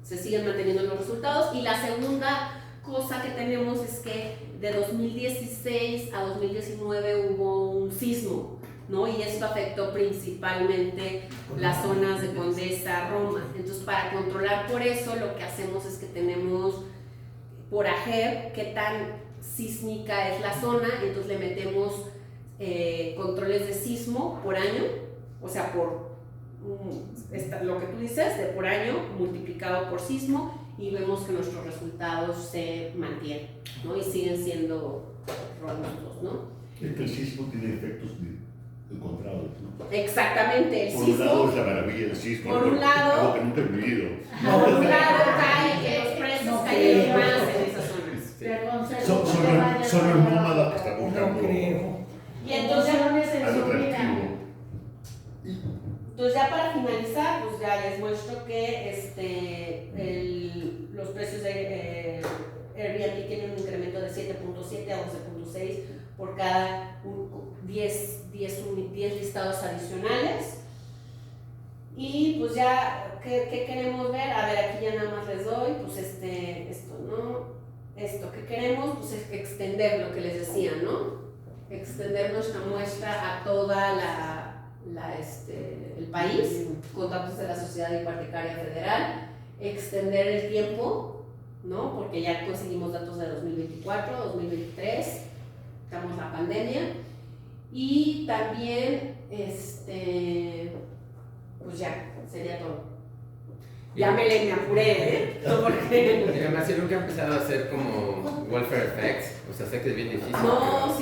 se siguen manteniendo los resultados. Y la segunda cosa que tenemos es que de 2016 a 2019 hubo un sismo ¿no? Y esto afectó principalmente las zonas de Condesa, Roma. Entonces, para controlar por eso, lo que hacemos es que tenemos por AGER qué tan sísmica es la zona, entonces le metemos controles de sismo por año, o sea, por lo que tú dices, de por año multiplicado por sismo, y vemos que nuestros resultados se mantienen, ¿no? Y siguen siendo robustos, ¿no? Es que el sismo tiene efectos encontrados, ¿no? Exactamente, el Por sismo. un lado es la maravilla del sismo, Por un lado- algo que nunca he vivido. Por un lado cae que los precios No cayeron creo. más en esas zonas. Perdón, Solo el nómada está No buscando creo. Y entonces, algo atractivo. entonces ya para finalizar, pues ya les muestro que los precios de Airbnb tienen un incremento de 7.7 a 11.6 por cada 10 listados adicionales. Y pues ya, ¿qué queremos ver? A ver, aquí ya nada más les doy, pues esto, ¿no? Esto que queremos, pues es extender lo que les decía, ¿no? Extender nuestra muestra a toda el país, con datos de la Sociedad Hipotecaria Federal, extender el tiempo, ¿no? Porque ya conseguimos datos de 2024, 2023, estamos en la pandemia, y también, pues ya, sería todo. Ya me apuré, ¿eh? No, porque... Y además, yo nunca he empezado a hacer como welfare effects, o sea, sé que es bien difícil. No,